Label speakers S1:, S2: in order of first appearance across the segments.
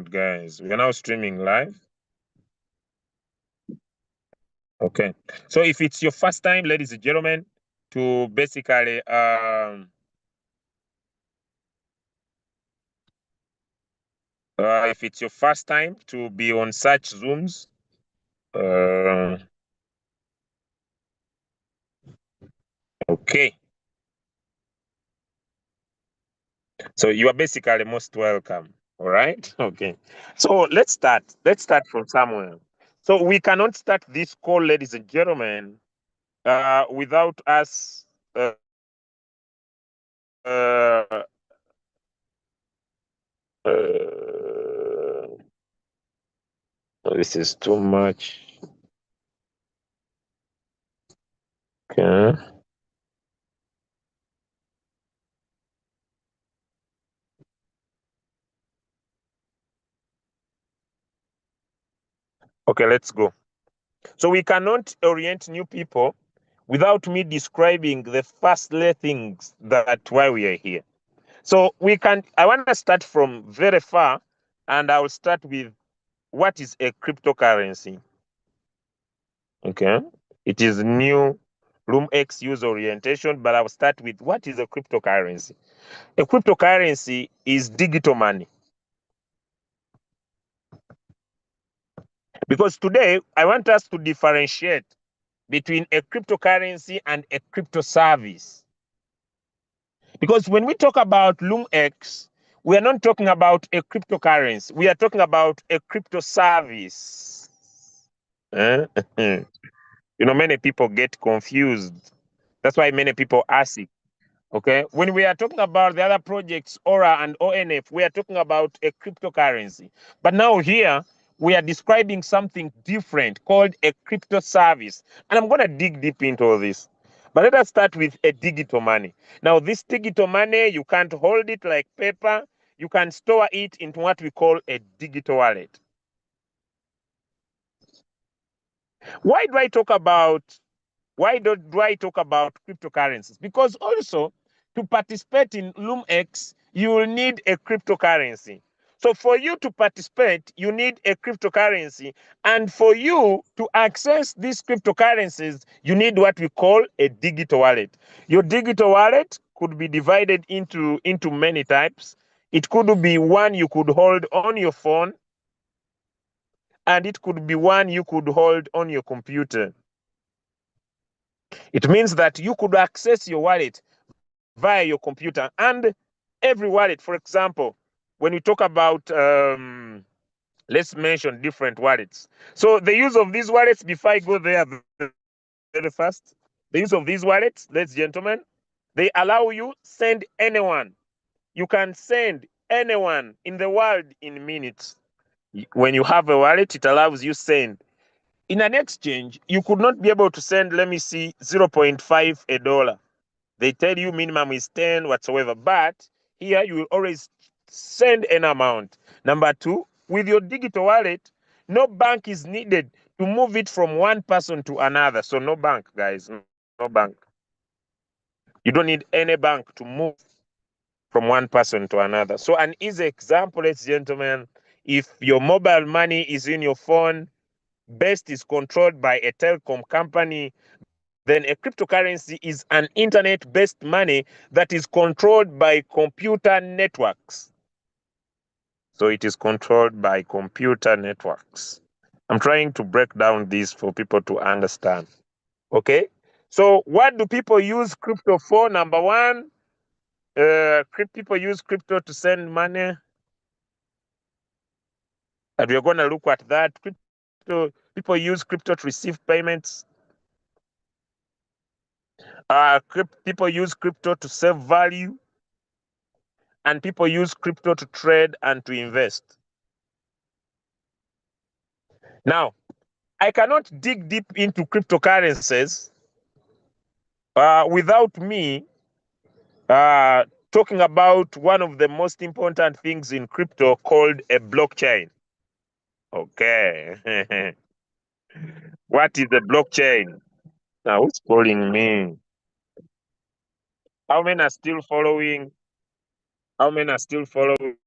S1: right, guys. We are now streaming live. Okay. So if it's your first time, ladies and gentlemen, to basically if it's your first time to be on such Zooms, okay. So you are basically most welcome. All right. Okay. So let's start. Let's start from somewhere. So we cannot start this call, ladies and gentlemen, without us. Uh, uh, this is too much. Okay. Okay, let's go. So we cannot orient new people without me describing the first things that why we are here. So I want to start from very far, and I will start with what is a cryptocurrency. Okay. It is new Loomx use orientation, but I will start with what is a cryptocurrency. A cryptocurrency is digital money. Because today I want us to differentiate between a cryptocurrency and a crypto service. Because when we talk about Loomx, we are not talking about a cryptocurrency. We are talking about a crypto service. Many people get confused. That's why many people ask it. Okay. When we are talking about the other projects, Aura and ONF, we are talking about a cryptocurrency. But now here, we are describing something different called a crypto service. And I'm going to dig deep into all this. But let us start with a digital money. Now, this digital money, you can't hold it like paper. You can store it into what we call a digital wallet. Why do I talk about cryptocurrencies? Because also to participate in Loomx, you will need a cryptocurrency. So for you to participate, you need a cryptocurrency. And for you to access these cryptocurrencies, you need what we call a digital wallet. Your digital wallet could be divided into many types. It could be one you could hold on your phone, and it could be one you could hold on your computer. It means that you could access your wallet via your computer, and every wallet, for example, when we talk about, let's mention different wallets. So the use of these wallets, before I go there very fast, the use of these wallets, ladies and gentlemen, they allow you send anyone. You can send anyone in the world in minutes. When you have a wallet, it allows you send. In an exchange, you could not be able to send, let me see, 0.5 a dollar. They tell you minimum is 10 whatsoever, but here you will always send an amount. Number two, with your digital wallet, no bank is needed to move it from one person to another. So no bank, guys, no bank. You don't need any bank to move from one person to another. So an easy example, ladies and gentlemen, if your mobile money is in your phone, Best is controlled by a telecom company, then a cryptocurrency is an internet-based money that is controlled by computer networks. So it is controlled by computer networks. I'm trying to break down this for people to understand. Okay? So what do people use crypto for? Number one, people use crypto to send money. And we're going to look at that. People use crypto to receive payments. People use crypto to save value, and people use crypto to trade and to invest. Now, I cannot dig deep into cryptocurrencies without me talking about one of the most important things in crypto called a blockchain. Okay. What is a blockchain? Now, who's calling me? How many are still following? How many are still following?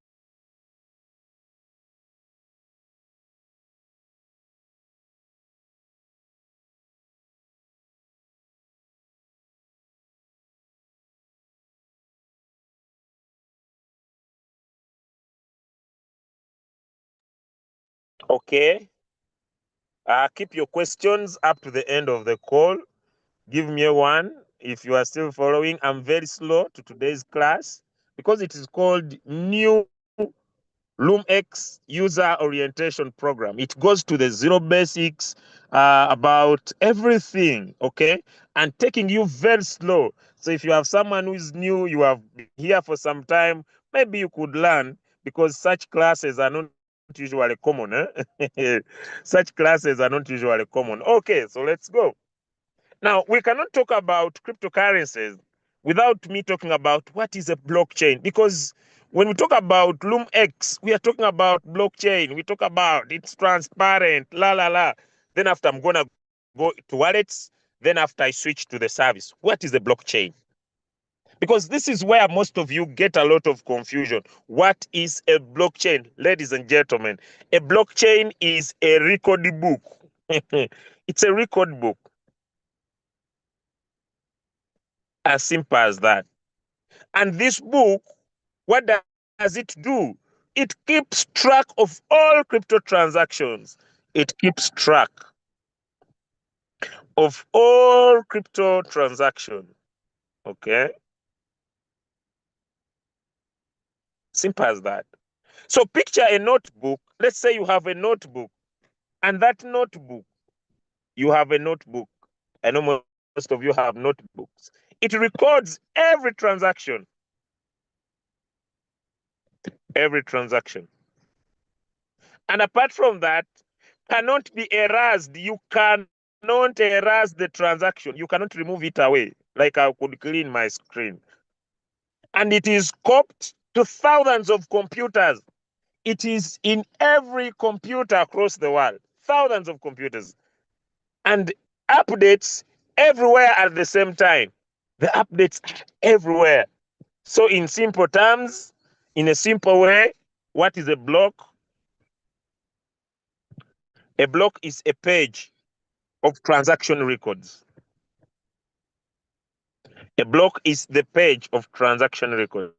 S1: Okay. Keep your questions up to the end of the call. Give me a one if you are still following. I'm very slow to today's class because it is called New Loomx User Orientation Program. It goes to the zero basics about everything, okay? And taking you very slow. So if you have someone who is new, you have been here for some time, maybe you could learn because such classes are not usually common. Such classes are not usually common. Okay, so let's go. Now, we cannot talk about cryptocurrencies without me talking about what is a blockchain. Because when we talk about Loomx, we are talking about blockchain. We talk about it's transparent, la la la. Then after I'm gonna go to wallets. Then after I switch to the service, what is a blockchain? Because this is where most of you get a lot of confusion. What is a blockchain, ladies and gentlemen? A blockchain is a record book. It's a record book. As simple as that. And this book, what does it do? It keeps track of all crypto transactions. It keeps track of all crypto transactions. Okay? Simple as that. So picture a notebook. Let's say you have a notebook, and that notebook, you have a notebook. I know most of you have notebooks. It records every transaction. Every transaction. And apart from that, cannot be erased. You cannot erase the transaction. You cannot remove it away, like I could clean my screen. And it is copied to thousands of computers. It is in every computer across the world, thousands of computers. And updates everywhere at the same time. The updates are everywhere. So in simple terms, in a simple way, what is a block? A block is a page of transaction records. A block is the page of transaction records.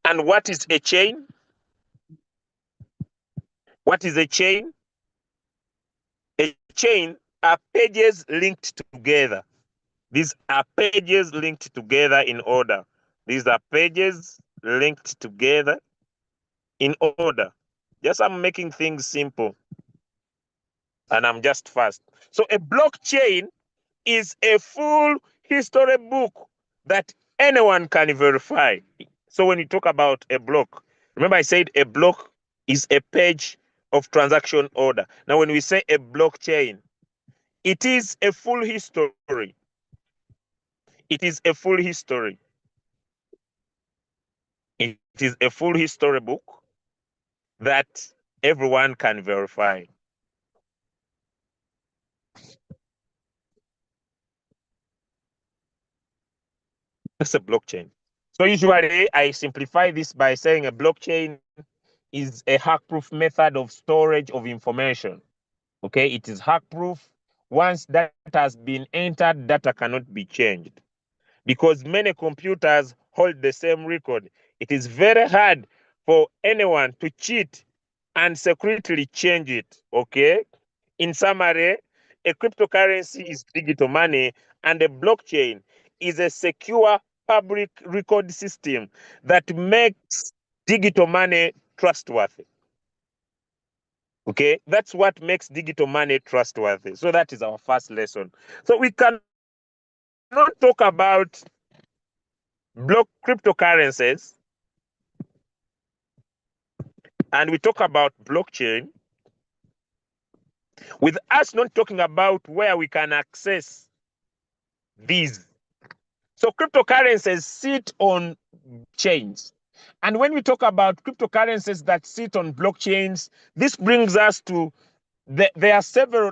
S1: And what is a chain? What is a chain? A chain are pages linked together. These are pages linked together in order. These are pages linked together in order. Just I'm making things simple and I'm just fast. So a blockchain is a full history book that anyone can verify. So when you talk about a block, remember I said a block is a page of transaction order. Now, when we say a blockchain, it is a full history. It is a full history. It is a full history book that everyone can verify. That's a blockchain. So usually I simplify this by saying a blockchain is a hack-proof method of storage of information. Okay, it is hack-proof. Once data has been entered, data cannot be changed. Because many computers hold the same record, it is very hard for anyone to cheat and secretly change it. Okay, in summary, a cryptocurrency is digital money, and a blockchain is a secure public record system that makes digital money trustworthy. Okay, that's what makes digital money trustworthy. So that is our first lesson. So we cannot talk about block cryptocurrencies and we talk about blockchain with us not talking about where we can access these. So cryptocurrencies sit on chains. And when we talk about cryptocurrencies that sit on blockchains, this brings us to there are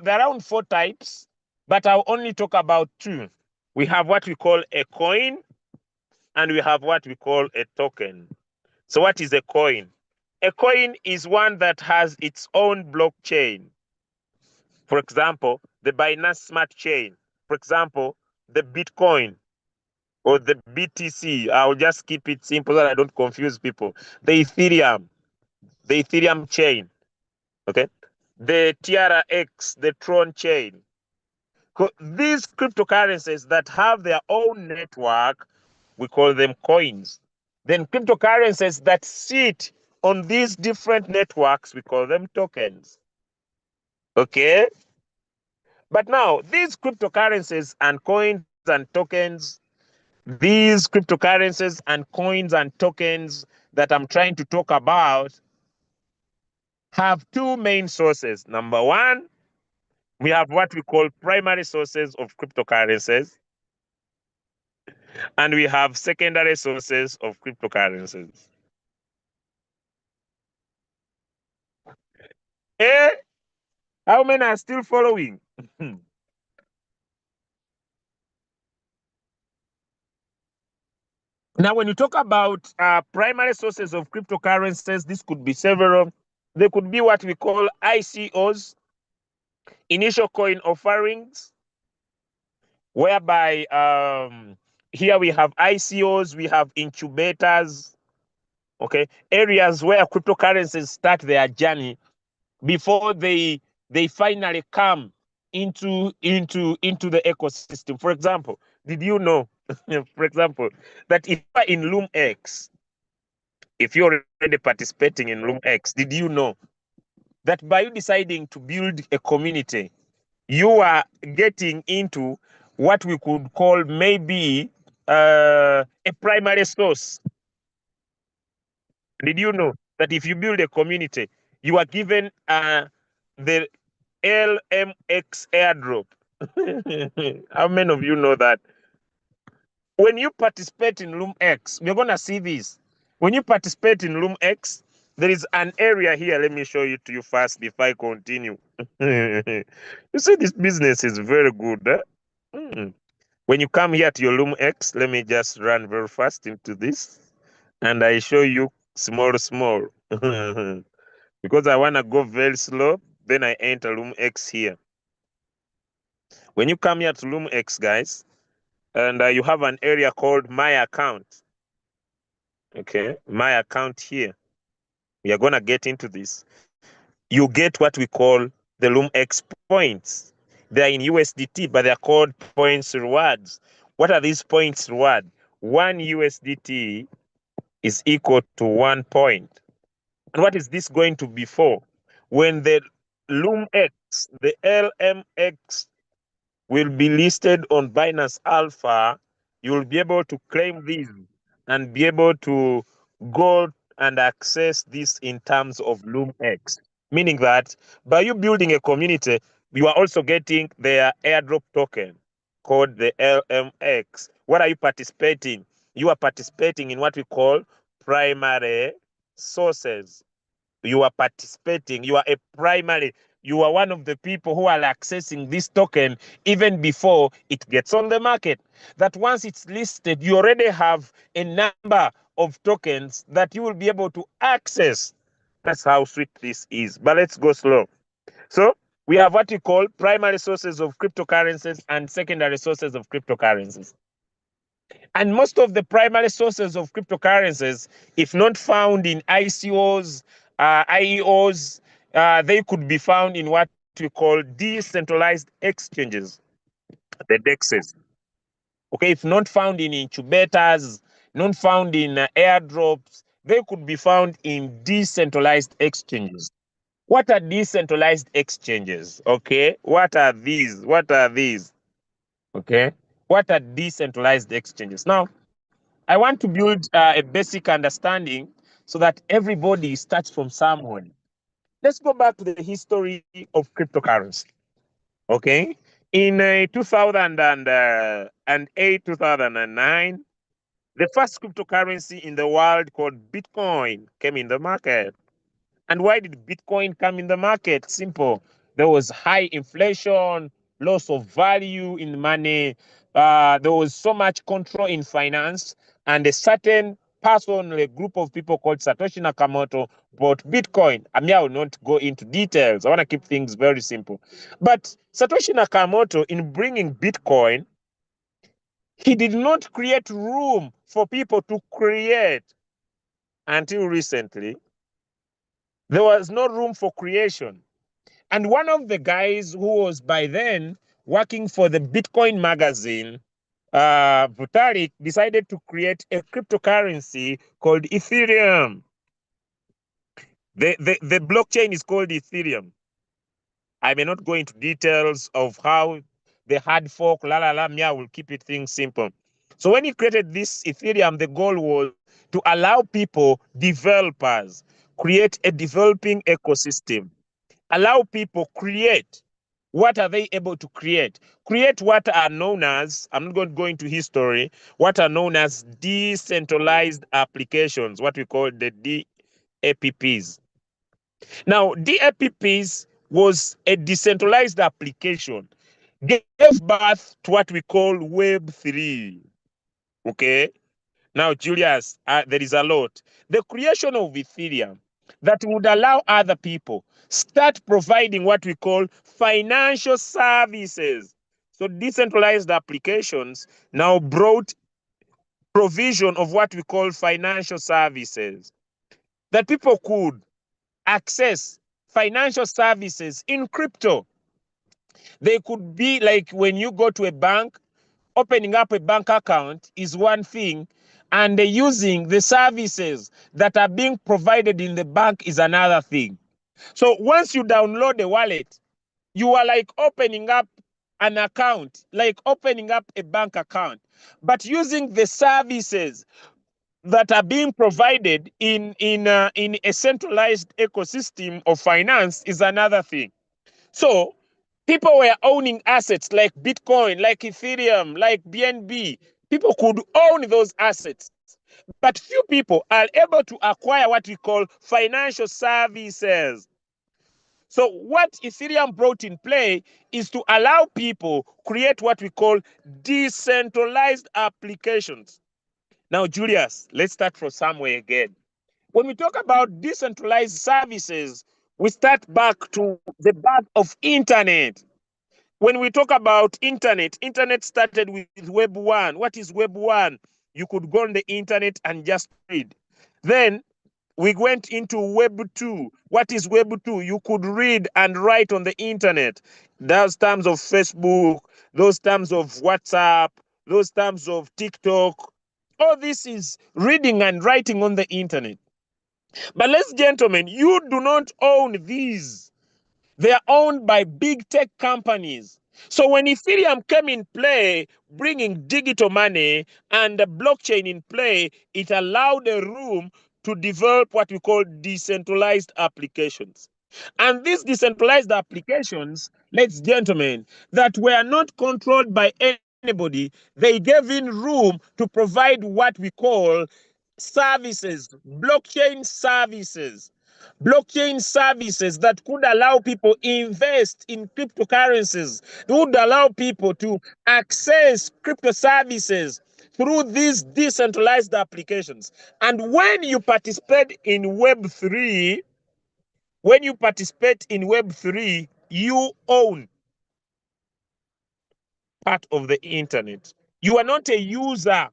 S1: around 4 types, but I'll only talk about 2. We have what we call a coin and we have what we call a token. So what is a coin? A coin is one that has its own blockchain. For example, the Binance Smart Chain. For example, the Bitcoin or the BTC. I'll just keep it simple so that I don't confuse people. The Ethereum. the Ethereum chain, okay, the TRX, the Tron chain. These cryptocurrencies that have their own network, we call them coins. Then cryptocurrencies that sit on these different networks, we call them tokens. Okay? But now, these cryptocurrencies and coins and tokens, these cryptocurrencies and coins and tokens that I'm trying to talk about have two main sources. Number one, we have what we call primary sources of cryptocurrencies, and we have secondary sources of cryptocurrencies. Eh? How many are still following? Now, when you talk about primary sources of cryptocurrencies, this could be several. They could be what we call ICOs, initial coin offerings, whereby here we have ICOs, we have incubators, okay, areas where cryptocurrencies start their journey before they finally come into the ecosystem. For example, did you know, for example, that if you're in Loomx, if you're already participating in Loomx, did you know that by you deciding to build a community, you are getting into what we could call maybe a primary source? Did you know that if you build a community, you are given the LMX airdrop? How many of you know that? When you participate in Loomx, we're going to see this. When you participate in Loomx, there is an area here. Let me show you to you first before I continue. You see, this business is very good. When you come here to your Loomx, let me just run very fast into this, and I show you small. Because I want to go very slow, then I enter Loomx here. When you come here to Loomx, guys, and you have an area called My Account. Okay, My Account here. We are going to get into this. You get what we call the Loomx points. They are in USDT, but they are called points rewards. What are these points reward? 1 USDT is equal to 1 point. And what is this going to be for? When the Loomx, the LMX, will be listed on Binance Alpha, you will be able to claim these and be able to go and access this in terms of Loomx. Meaning that by you building a community, you are also getting their airdrop token called the LMX. What are you participating? You are participating in what we call primary sources. You are participating, you are a primary, you are one of the people who are accessing this token even before it gets on the market. That once it's listed, you already have a number of tokens that you will be able to access. That's how sweet this is. But let's go slow. So we have what we call primary sources of cryptocurrencies and secondary sources of cryptocurrencies. And most of the primary sources of cryptocurrencies, if not found in ICOs, IEOs, they could be found in what we call decentralized exchanges, the DEXs. Okay, if not found in incubators, not found in airdrops, they could be found in decentralized exchanges. What are decentralized exchanges? Okay, what are these? What are these? Okay, what are decentralized exchanges? Now, I want to build a basic understanding so that everybody starts from somewhere. Let's go back to the history of cryptocurrency. Okay. In 2008, 2009, the first cryptocurrency in the world called Bitcoin came in the market. And why did Bitcoin come in the market? Simple. There was high inflation, loss of value in money. There was so much control in finance, and a certain person, a group of people called Satoshi Nakamoto, bought Bitcoin. I mean, I will not go into details. I want to keep things very simple. But Satoshi Nakamoto, in bringing Bitcoin, he did not create room for people to create until recently. There was no room for creation. And one of the guys who was by then working for the Bitcoin magazine, Vitalik, decided to create a cryptocurrency called Ethereum. The blockchain is called Ethereum. I may not go into details of how the hard fork, I will keep it things simple. So when he created this Ethereum, the goal was to allow people, developers, create a developing ecosystem, allow people create. What are they able to create? Create what are known as, I'm not going to go into history, what are known as decentralized applications, what we call the DApps. Now, DApps was a decentralized application, gave birth to what we call Web3. Okay? Now, Julius, there is a lot. The creation of Ethereum that would allow other people start providing what we call financial services. So decentralized applications now brought provision of what we call financial services, that people could access financial services in crypto. They could be like when you go to a bank, opening up a bank account is one thing, and using the services that are being provided in the bank is another thing. So once you download a wallet, you are like opening up an account, like opening up a bank account, but using the services that are being provided in a centralized ecosystem of finance is another thing. So people were owning assets like Bitcoin, like Ethereum, like BNB. People could own those assets. But few people are able to acquire what we call financial services. So what Ethereum brought in play is to allow people create what we call decentralized applications. Now, Julius, let's start from somewhere again. When we talk about decentralized services, we start back to the birth of internet. When we talk about internet started with Web 1. What is Web 1? You could go on the internet and just read. Then we went into Web 2. What is Web 2? You could read and write on the internet. Those terms of Facebook, those terms of WhatsApp, those terms of TikTok. All this is reading and writing on the internet. But ladies and gentlemen, you do not own these. They are owned by big tech companies. So when Ethereum came in play, bringing digital money and the blockchain in play, it allowed a room to develop what we call decentralized applications. And these decentralized applications, ladies and gentlemen, that were not controlled by anybody, they gave in room to provide what we call services, blockchain services. Blockchain services that could allow people invest in cryptocurrencies, would allow people to access crypto services through these decentralized applications. And when you participate in Web3, you own part of the internet. You are not a user.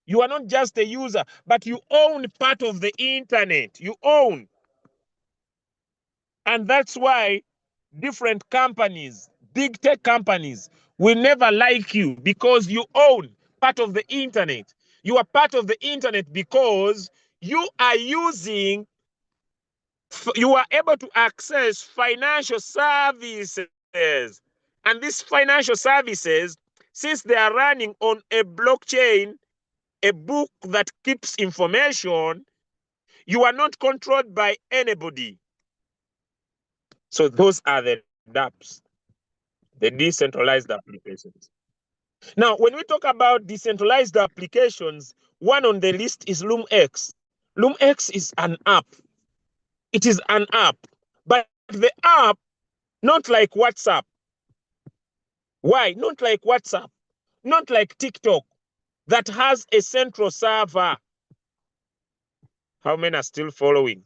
S1: You are not just a user, but you own part of the internet. You own. And that's why different companies, big tech companies, will never like you because you own part of the internet. You are part of the internet because you are using, you are able to access financial services. And these financial services, since they are running on a blockchain, a book that keeps information, you are not controlled by anybody. So those are the dApps, the decentralized applications. Now, when we talk about decentralized applications, one on the list is Loomx. Loomx is an app. It is an app, but the app, not like WhatsApp. Why? Not like WhatsApp, not like TikTok that has a central server. How many are still following?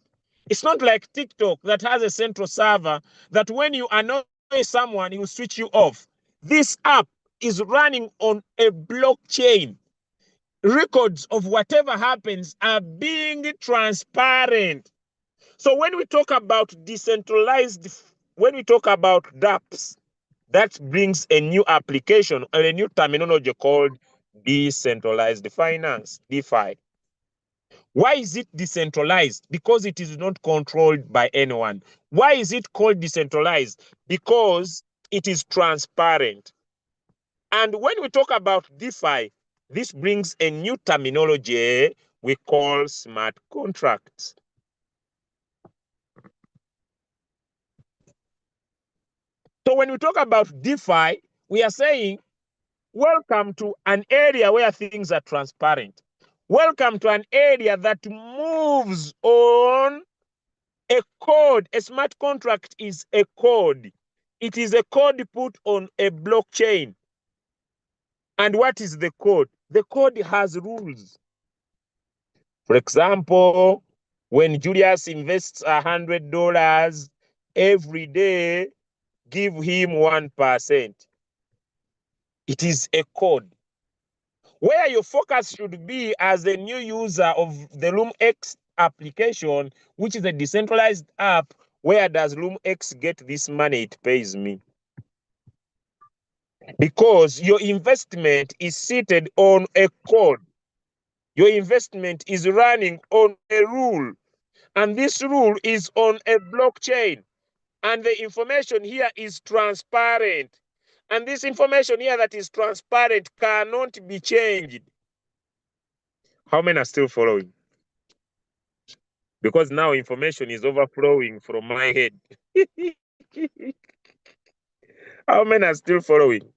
S1: It's not like TikTok that has a central server that when you annoy someone, he will switch you off. This app is running on a blockchain. Records of whatever happens are being transparent. So when we talk about when we talk about dApps, that brings a new application and a new terminology called decentralized finance, DeFi. Why is it decentralized? Because it is not controlled by anyone. Why is it called decentralized? Because it is transparent. And when we talk about DeFi, this brings a new terminology we call smart contracts. So when we talk about DeFi, we are saying, welcome to an area where things are transparent. Welcome to an area that moves on a code. A smart contract is a code. It is a code put on a blockchain. And what is the code? The code has rules. For example, when Julius invests $100 every day, give him 1%. It is a code. Where your focus should be as a new user of the Loomx application, which is a decentralized app, where does Loomx get this money it pays me? Because your investment is seated on a code. Your investment is running on a rule. And this rule is on a blockchain. And the information here is transparent. And this information here that is transparent cannot be changed. How many are still following? Because now information is overflowing from my head. How many are still following?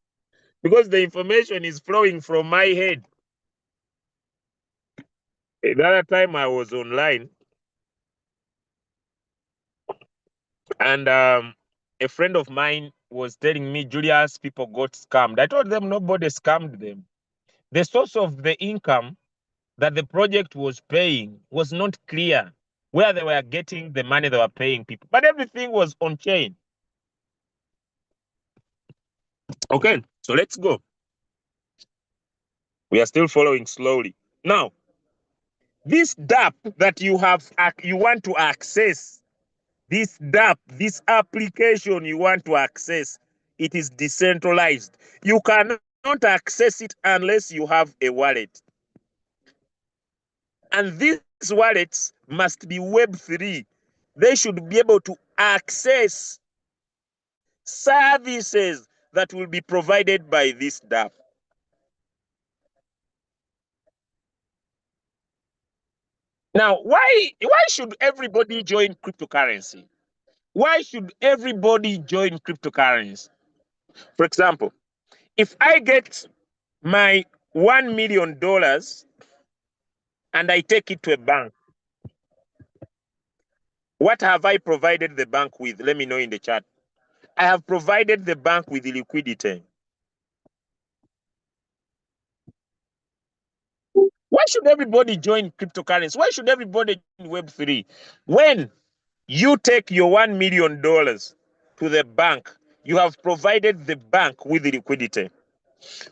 S1: Because the information is flowing from my head. The other time I was online and a friend of mine was telling me, Julius, people got scammed. I told them nobody scammed them. The source of the income that the project was paying was not clear, where they were getting the money they were paying people. But everything was on chain. Okay, so let's go. We are still following slowly. Now, this dApp that you want to access, this dApp, this application you want to access, it is decentralized. You cannot access it unless you have a wallet. And these wallets must be Web3. They should be able to access services that will be provided by this dApp. Now, why should everybody join cryptocurrency? Why should everybody join cryptocurrency? For example, if I get my $1 million and I take it to a bank, what have I provided the bank with? Let me know in the chat. I have provided the bank with liquidity. Why should everybody join cryptocurrency? Why should everybody join Web3? When you take your $1 million to the bank, you have provided the bank with liquidity.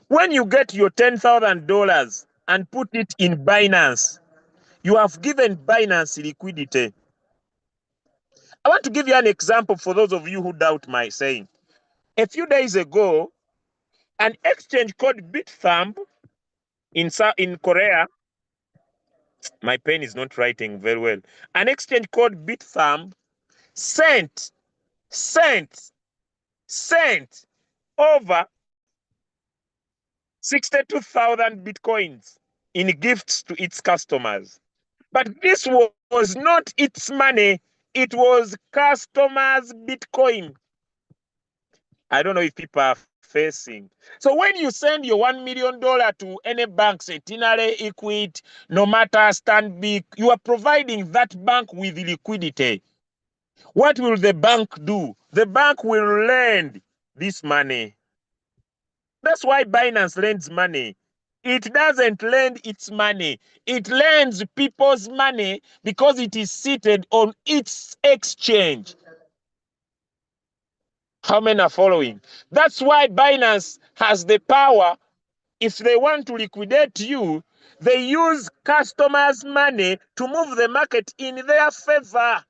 S1: When you get your $10,000 and put it in Binance, you have given Binance liquidity. I want to give you an example for those of you who doubt my saying. A few days ago, an exchange called Bithumb in Korea, my pen is not writing very well. An exchange called Bithumb sent over 62,000 Bitcoins in gifts to its customers. But this was not its money, it was customers' Bitcoin. I don't know if people are facing. So when you send your $1 million to any bank, say Tinare, Equity, no matter Stanbic, you are providing that bank with liquidity. What will the bank do? The bank will lend this money. That's why Binance lends money. It doesn't lend its money. It lends people's money because it is seated on its exchange. How many are following? That's why Binance has the power. If they want to liquidate you, they use customers' money to move the market in their favor.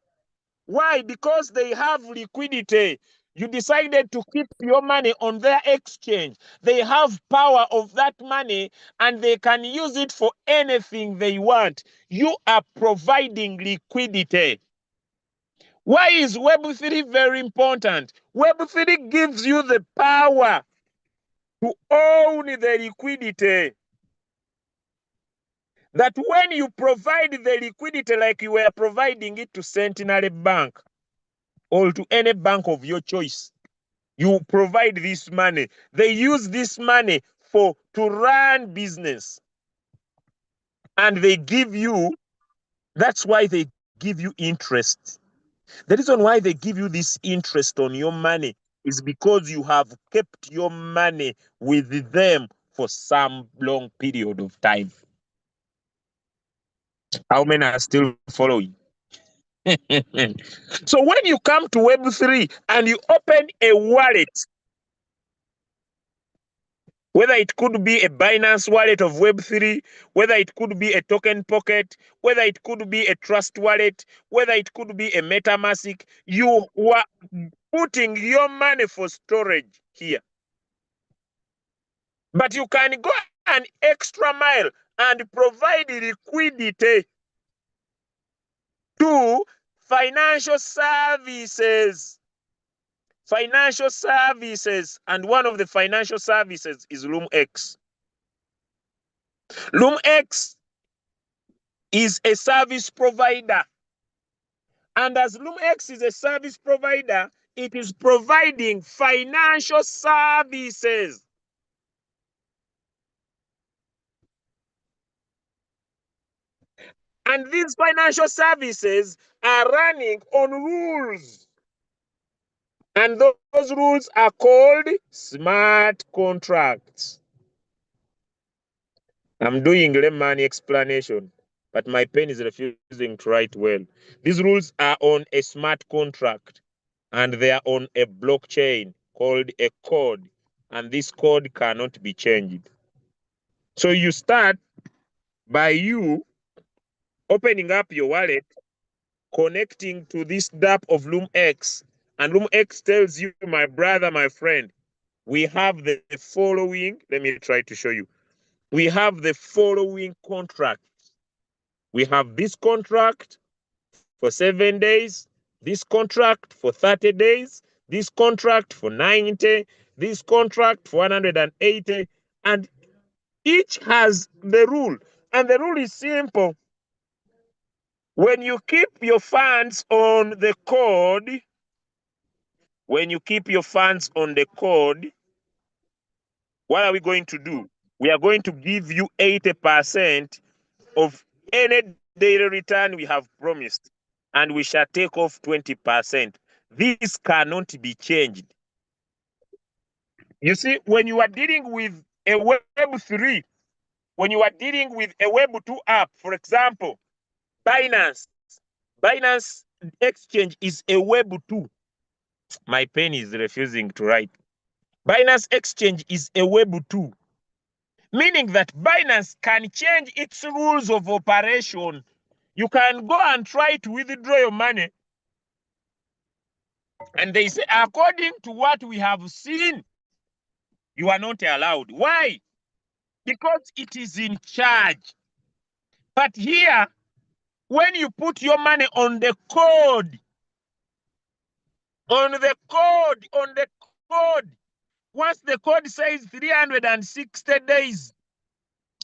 S1: Why? Because they have liquidity. You decided to keep your money on their exchange. They have power of that money and they can use it for anything they want. You are providing liquidity. Why is Web3 very important? Web3 gives you the power to own the liquidity. That when you provide the liquidity like you were providing it to Sentinel Bank or to any bank of your choice, you provide this money. They use this money to run business. And they give you, that's why they give you interest. The reason why they give you this interest on your money is because you have kept your money with them for some long period of time. How many are still following? So when you come to Web3 and you open a wallet, whether it could be a Binance wallet of Web3, whether it could be a token pocket, whether it could be a Trust wallet, whether it could be a MetaMask, you are putting your money for storage here. But you can go an extra mile and provide liquidity to financial services. Financial services, and one of the financial services is Loomx. Loomx is a service provider. And as Loomx is a service provider, it is providing financial services. And these financial services are running on rules. And those rules are called smart contracts. I'm doing layman explanation, but my pen is refusing to write well. These rules are on a smart contract, and they are on a blockchain called a code, and this code cannot be changed. So you start by you opening up your wallet, connecting to this DApp of Loomx, and Loomx tells you, my brother, my friend, we have the following. Let me try to show you. We have the following contract. We have this contract for 7 days, this contract for 30 days, this contract for 90, this contract for 180, and each has the rule. And the rule is simple. When you keep your funds on the code, when you keep your funds on the code, what are we going to do? We are going to give you 80% of any daily return we have promised, and we shall take off 20%. This cannot be changed. You see, when you are dealing with a Web3, when you are dealing with a Web2 app, for example, Binance Exchange is a Web2. My pen is refusing to write. Binance Exchange is a Web2, meaning that Binance can change its rules of operation. You can go and try to withdraw your money, and they say, according to what we have seen, you are not allowed. Why? Because it is in charge. But here, when you put your money on the code, once the code says 360 days,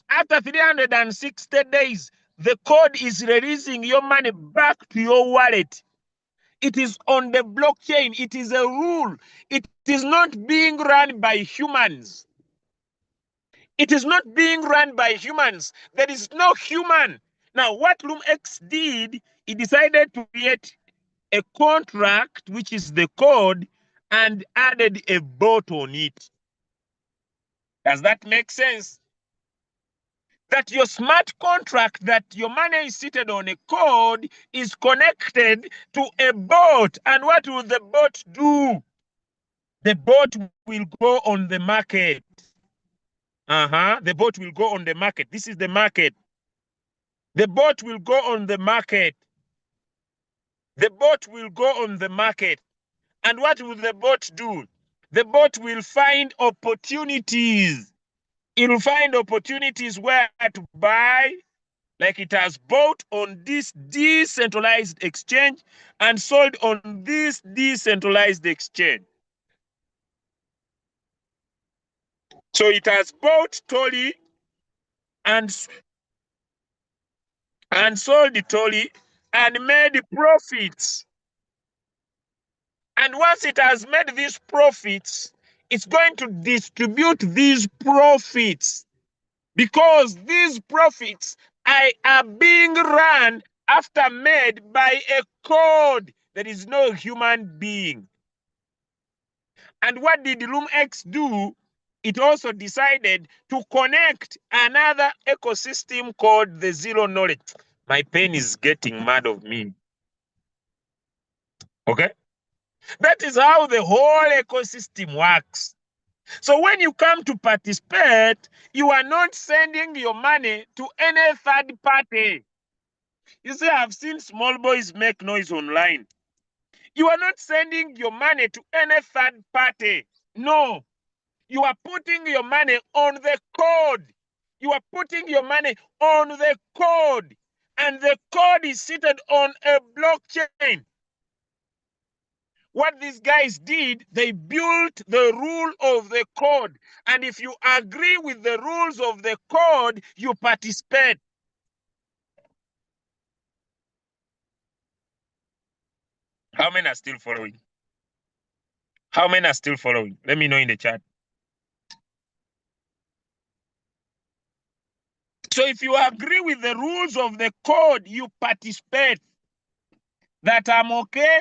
S1: after 360 days, the code is releasing your money back to your wallet. It is on the blockchain. It is a rule. It is not being run by humans. It is not being run by humans. There is no human. Now, what Loomx did, he decided to create a contract, which is the code, and added a bot on it. Does that make sense? That your smart contract, that your money is seated on a code, is connected to a bot. And what will the bot do? The bot will go on the market. The bot will go on the market. This is the market. The bot will go on the market. The bot will go on the market. And what will the bot do? The bot will find opportunities. It will find opportunities where to buy, like it has bought on this decentralized exchange and sold on this decentralized exchange. So it has bought Tolly and sold the Tolly and made profits. And once it has made these profits, it's going to distribute these profits, because these profits are being run after made by a code. There is no human being. And what did Loomx do? It also decided to connect another ecosystem called the zero knowledge. My pen is getting mad of me. Okay? That is how the whole ecosystem works. So when you come to participate, you are not sending your money to any third party. You see, I've seen small boys make noise online. You are not sending your money to any third party. No, you are putting your money on the code. You are putting your money on the code. And the code is seated on a blockchain. What these guys did, they built the rule of the code. And if you agree with the rules of the code, you participate. How many are still following? How many are still following? Let me know in the chat. So if you agree with the rules of the code, you participate. That I'm okay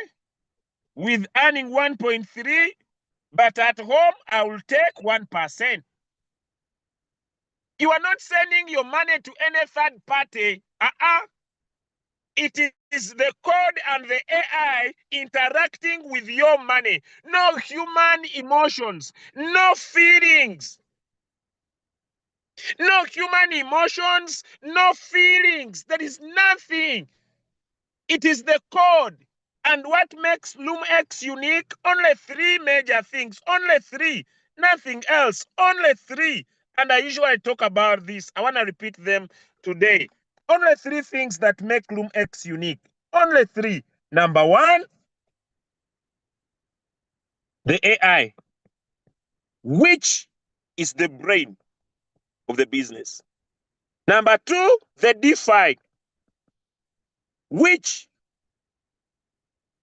S1: with earning 1.3, but at home I will take 1%. You are not sending your money to any third party. It is the code and the AI interacting with your money. No human emotions, no feelings. No human emotions, no feelings. There is nothing. It is the code. And what makes Loomx unique? Only three major things. Only three. Nothing else. Only three. And I usually talk about this. I want to repeat them today. Only three things that make Loomx unique. Only three. Number one, the AI, which is the brain of the business. Number two, the DeFi, which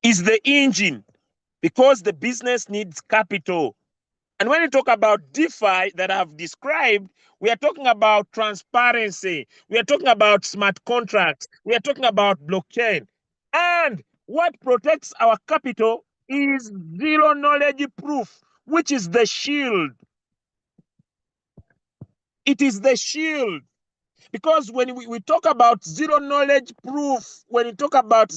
S1: is the engine, because the business needs capital. And when you talk about DeFi that I've described, we are talking about transparency. We are talking about smart contracts. We are talking about blockchain. And what protects our capital is zero knowledge proof, which is the shield. It is the shield. Because when we talk about zero knowledge proof, we are talking about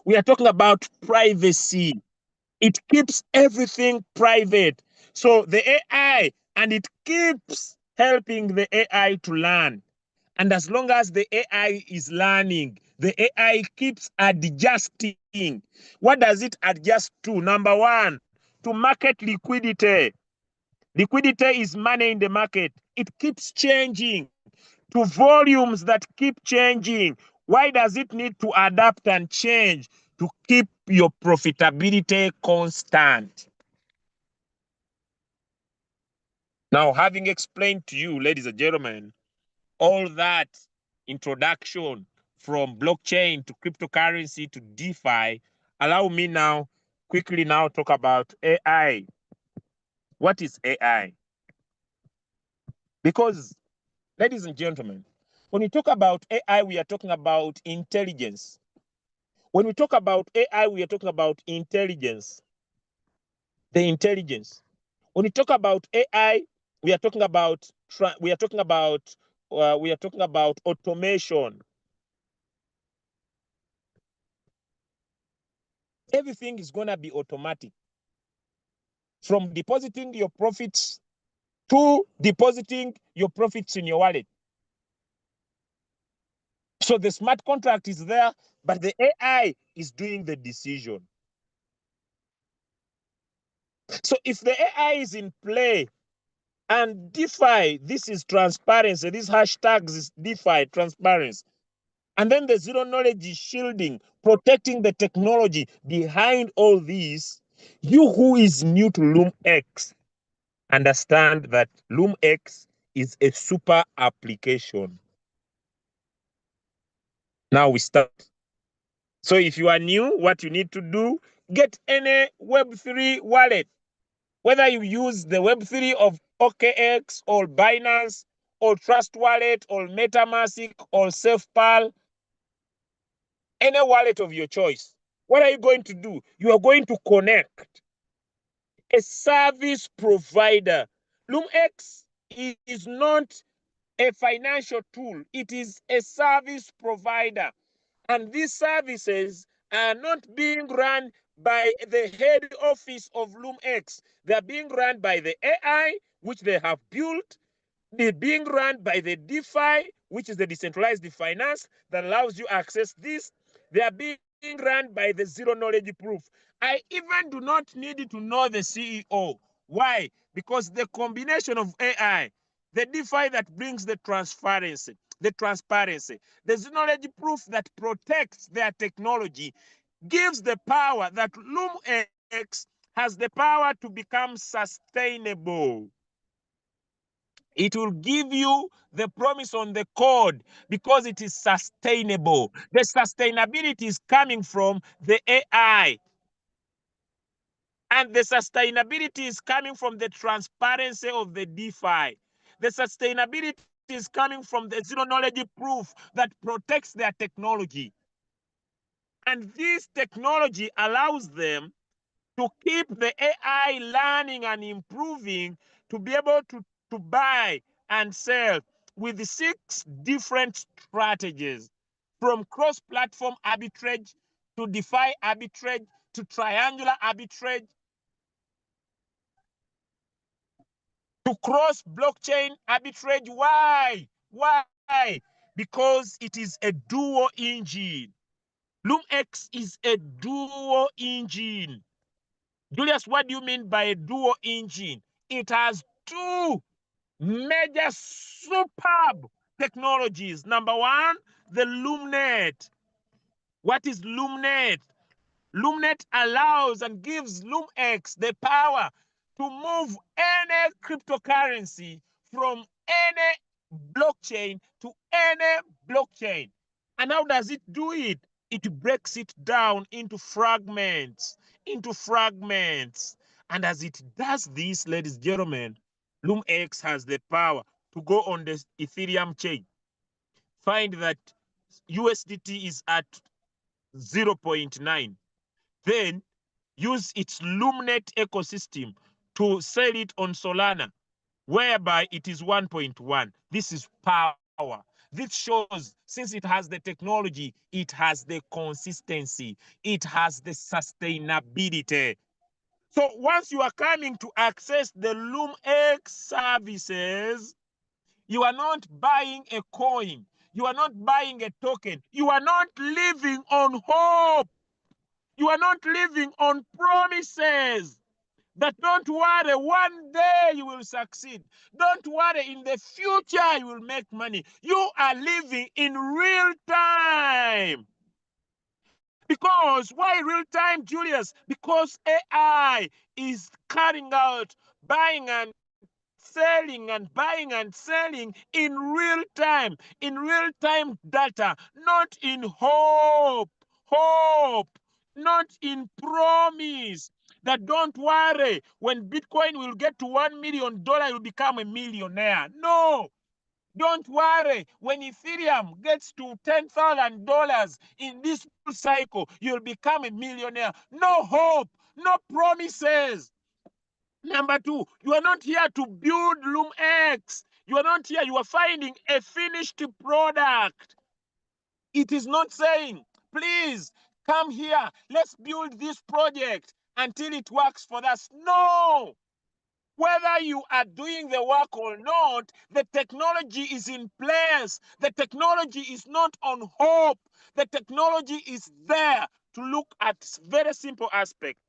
S1: we are talking about privacy. It keeps everything private. So the AI, and it keeps helping the AI to learn. And as long as the AI is learning, the AI keeps adjusting. What does it adjust to? Number one, to market liquidity. Liquidity is money in the market. It keeps changing to volumes that keep changing. Why does it need to adapt and change? To keep your profitability constant. Now, having explained to you, ladies and gentlemen, all that introduction from blockchain to cryptocurrency to DeFi, allow me now quickly now talk about AI. What is AI? Because, ladies and gentlemen, when we talk about AI, we are talking about intelligence. When we talk about AI, we are talking about intelligence. The intelligence. When we talk about AI, we are talking about automation. Everything is gonna be automatic. From depositing your profits to depositing your profits in your wallet. So the smart contract is there, but the AI is doing the decision. So if the AI is in play and DeFi, this is transparency, this hashtags is DeFi transparency. And then the zero knowledge is shielding, protecting the technology behind all these. You who is new to Loomx, understand that Loomx is a super application. Now we start. So if you are new, what you need to do, get any Web3 wallet, whether you use the Web3 of OKX or Binance or Trust Wallet or MetaMask or SafePal, any wallet of your choice. What are you going to do? You are going to connect a service provider. Loomx is not a financial tool, it is a service provider. And these services are not being run by the head office of Loomx. They're being run by the AI, which they have built. They're being run by the DeFi, which is the decentralized finance that allows you access this. They are being run by the zero knowledge proof. I even do not need to know the CEO. Why? Because the combination of AI, the DeFi that brings the transparency, the zero knowledge proof that protects their technology, gives the power that Loomx has the power to become sustainable. It will give you the promise on the code because it is sustainable. The sustainability is coming from the AI. And the sustainability is coming from the transparency of the DeFi. The sustainability is coming from the zero knowledge proof that protects their technology. And this technology allows them to keep the AI learning and improving to be able to buy and sell with 6 different strategies, from cross-platform arbitrage to DeFi arbitrage to triangular arbitrage to cross-blockchain arbitrage. Why? Why? Because it is a dual engine. Loomx is a dual engine. Julius, what do you mean by a dual engine? It has 2 major superb technologies. Number 1, the Loomnet. What is Loomnet? Loomnet allows and gives Loomx the power to move any cryptocurrency from any blockchain to any blockchain. And how does it do it? It breaks it down into fragments, And as it does this, ladies and gentlemen, Loomx has the power to go on the Ethereum chain, find that USDT is at 0.9, then use its Loomnet ecosystem to sell it on Solana, whereby it is 1.1. This is power. This shows, since it has the technology, it has the consistency, it has the sustainability. So once you are coming to access the Loomx services, you are not buying a coin, you are not buying a token, you are not living on hope. You are not living on promises. That don't worry, one day you will succeed. Don't worry, in the future you will make money. You are living in real time. Because why real time, Julius? Because AI is carrying out buying and selling and buying and selling in real time data, not in hope, not in promise. That don't worry, when Bitcoin will get to $1 million, you'll become a millionaire. No, don't worry, when Ethereum gets to $10,000 in this cycle, you'll become a millionaire. No hope, no promises. Number 2, you are not here to build Loomx. You are not here, you are finding a finished product. It is not saying, please come here, let's build this project until it works for us. No, Whether you are doing the work or not, the technology is in place. The technology is not on hope. The technology is there to look at very simple aspects.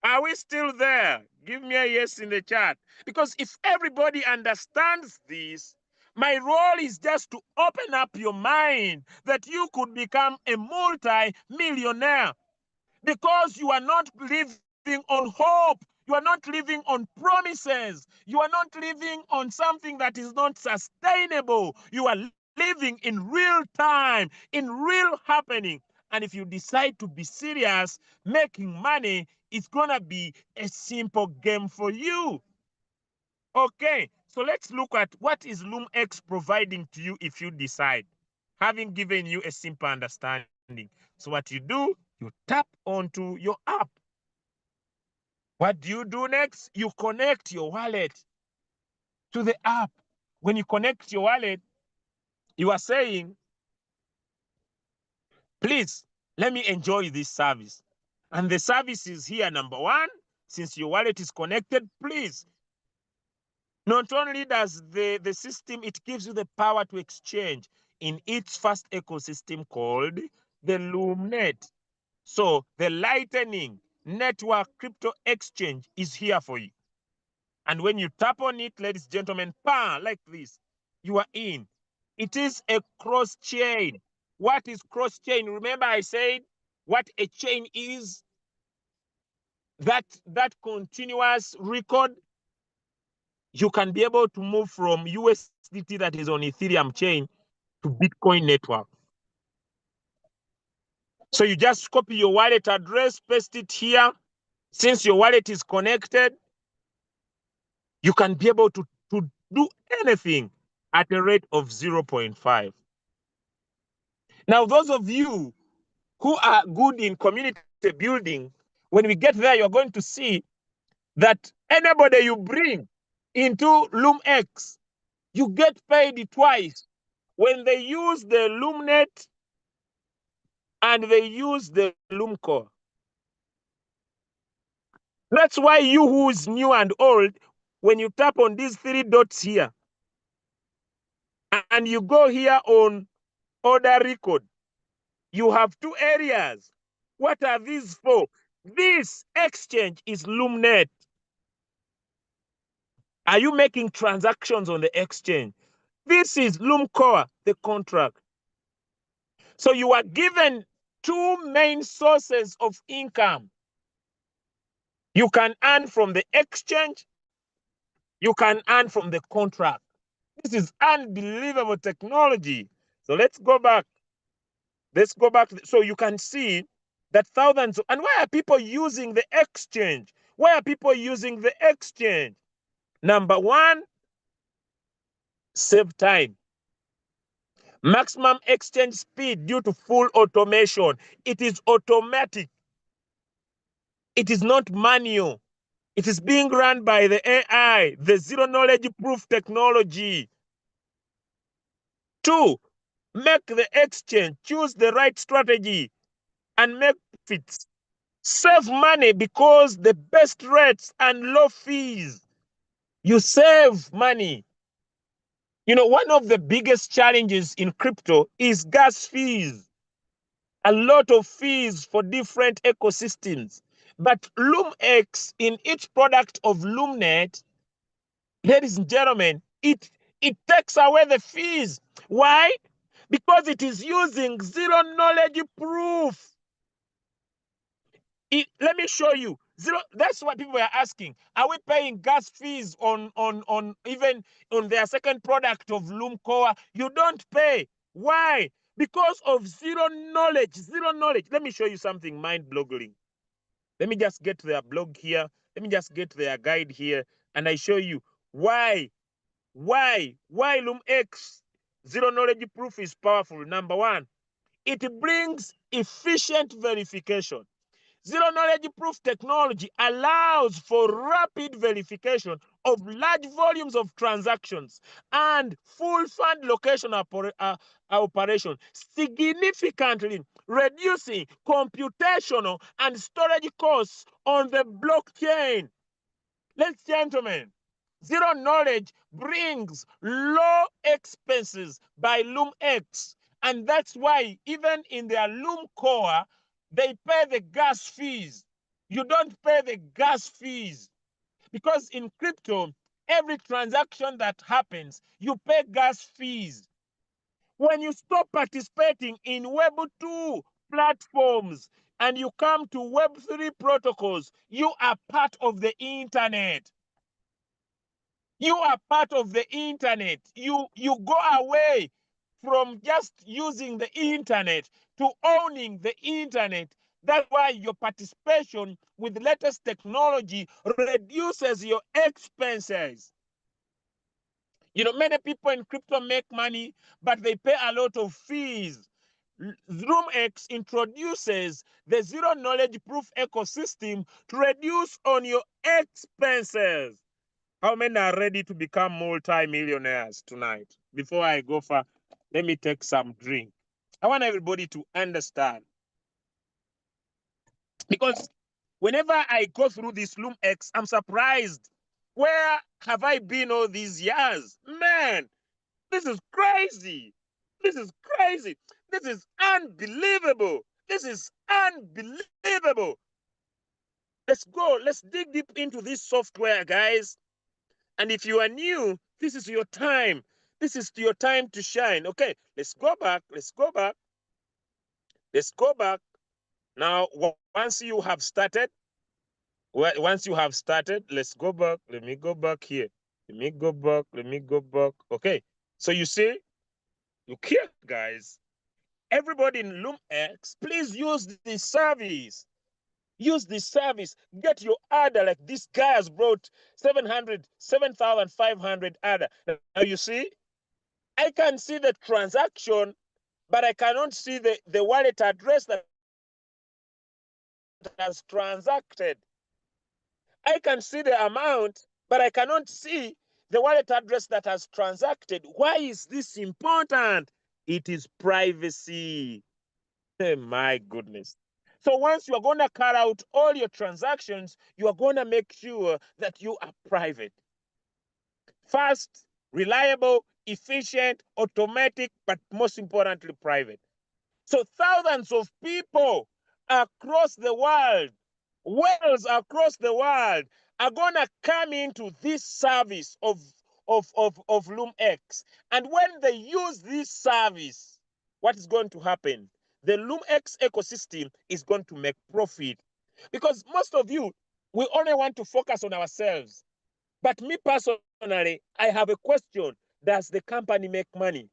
S1: Are we still there? Give me a yes in the chat. Because if everybody understands this, my role is just to open up your mind that you could become a multi-millionaire because you are not living on hope. You are not living on promises. You are not living on something that is not sustainable. You are living in real time, in real happening. And if you decide to be serious, making money is going to be a simple game for you. Okay, so let's look at what is Loomx providing to you if you decide, having given you a simple understanding. So what you do, you tap onto your app. What do you do next? You connect your wallet to the app. When you connect your wallet, you are saying, please, let me enjoy this service. And the service is here, number one, since your wallet is connected, please. Not only does the system, it gives you the power to exchange in its first ecosystem called the Loomnet. So the Lightning Network Crypto Exchange is here for you. And when you tap on it, ladies and gentlemen, like this, you are in. It is a cross chain. What is cross chain? Remember I said what a chain is? That continuous record. You can be able to move from USDT that is on Ethereum chain to Bitcoin network. So you just copy your wallet address, paste it here. Since your wallet is connected, you can be able to do anything at a rate of 0.5. Now, those of you who are good in community building, when we get there, you're going to see that anybody you bring into Loomx, you get paid twice. When they use the Loomnet and they use the Loomcore. That's why you who is new and old, when you tap on these three dots here, and you go here on order record, you have two areas. What are these for? This exchange is Loomnet. Are you making transactions on the exchange? This is Loomcore, the contract. So you are given two main sources of income. You can earn from the exchange. You can earn from the contract. This is unbelievable technology. So let's go back. Let's go back. So you can see that thousands. And why are people using the exchange? Why are people using the exchange? Number one, save time. Maximum exchange speed due to full automation. It is automatic. It is not manual. It is being run by the AI, the zero knowledge proof technology. Two, make the exchange, choose the right strategy and make profits. Save money because the best rates and low fees. You save money. You know, one of the biggest challenges in crypto is gas fees. A lot of fees for different ecosystems. But Loomx, in each product of Loomnet, ladies and gentlemen, it takes away the fees. Why? Because it is using zero knowledge proof. Let me show you. That's what people are asking. Are we paying gas fees on even on their second product of Loomcore? You don't pay. Why? Because of zero knowledge. Zero knowledge. Let me show you something mind-boggling. Let me just get their blog here. Let me just get their guide here, and I show you why Loomx zero knowledge proof is powerful. Number one, it brings efficient verification. Zero knowledge proof technology allows for rapid verification of large volumes of transactions and full fund location operation, significantly reducing computational and storage costs on the blockchain. Ladies and gentlemen, zero knowledge brings low expenses by Loomx. And that's why even in their Loom core, they pay the gas fees. You don't pay the gas fees because in crypto, every transaction that happens, you pay gas fees. When you stop participating in Web2 platforms and you come to Web3 protocols, you are part of the internet. You are part of the internet. You go away from just using the internet to owning the internet. That's why your participation with latest technology reduces your expenses. You know, many people in crypto make money, but they pay a lot of fees. Loomx introduces the zero knowledge proof ecosystem to reduce on your expenses. How many are ready to become multi-millionaires tonight? Before I go far, let me take some drink. I want everybody to understand. Because whenever I go through this Loomx, I'm surprised. Where have I been all these years? Man, this is crazy. This is crazy. This is unbelievable. This is unbelievable. Let's go. Let's dig deep into this software, guys. And if you are new, this is your time. This is your time to shine. Okay, let's go back. Let's go back. Let's go back. Now, once you have started, let's go back. Let me go back here. Let me go back. Let me go back. Okay. So you see, look here, guys. Everybody in Loomx, please use this service. Use this service. Get your order like this guy has brought 7,500 order. Now you see, I can see the transaction, but I cannot see the wallet address that has transacted. I can see the amount, but I cannot see the wallet address that has transacted. Why is this important? It is privacy. Oh, my goodness. So once you are going to cut out all your transactions, you are going to make sure that you are private. Fast, reliable, efficient, automatic, but most importantly, private. So thousands of people across the world, whales across the world, are going to come into this service of Loomx. And when they use this service, what is going to happen? The Loomx ecosystem is going to make profit. Because most of you, we only want to focus on ourselves. But me personally, I have a question. Does the company make money?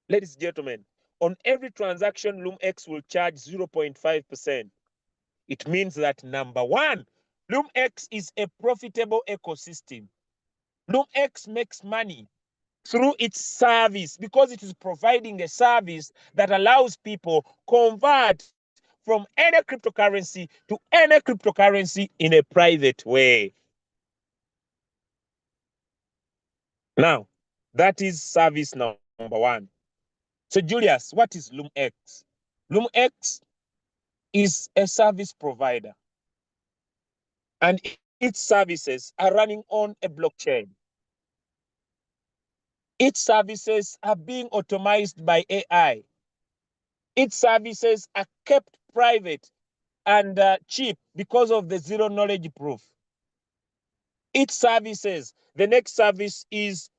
S1: Ladies and gentlemen, on every transaction, Loomx will charge 0.5%. It means that number one, Loomx is a profitable ecosystem. Loomx makes money through its service because it is providing a service that allows people convert from any cryptocurrency to any cryptocurrency in a private way. Now, that is service number one. So, Julius, what is Loomx? Loomx is a service provider, and its services are running on a blockchain. Its services are being automated by AI. Its services are kept private and cheap because of the zero knowledge proof. Its services, the next service is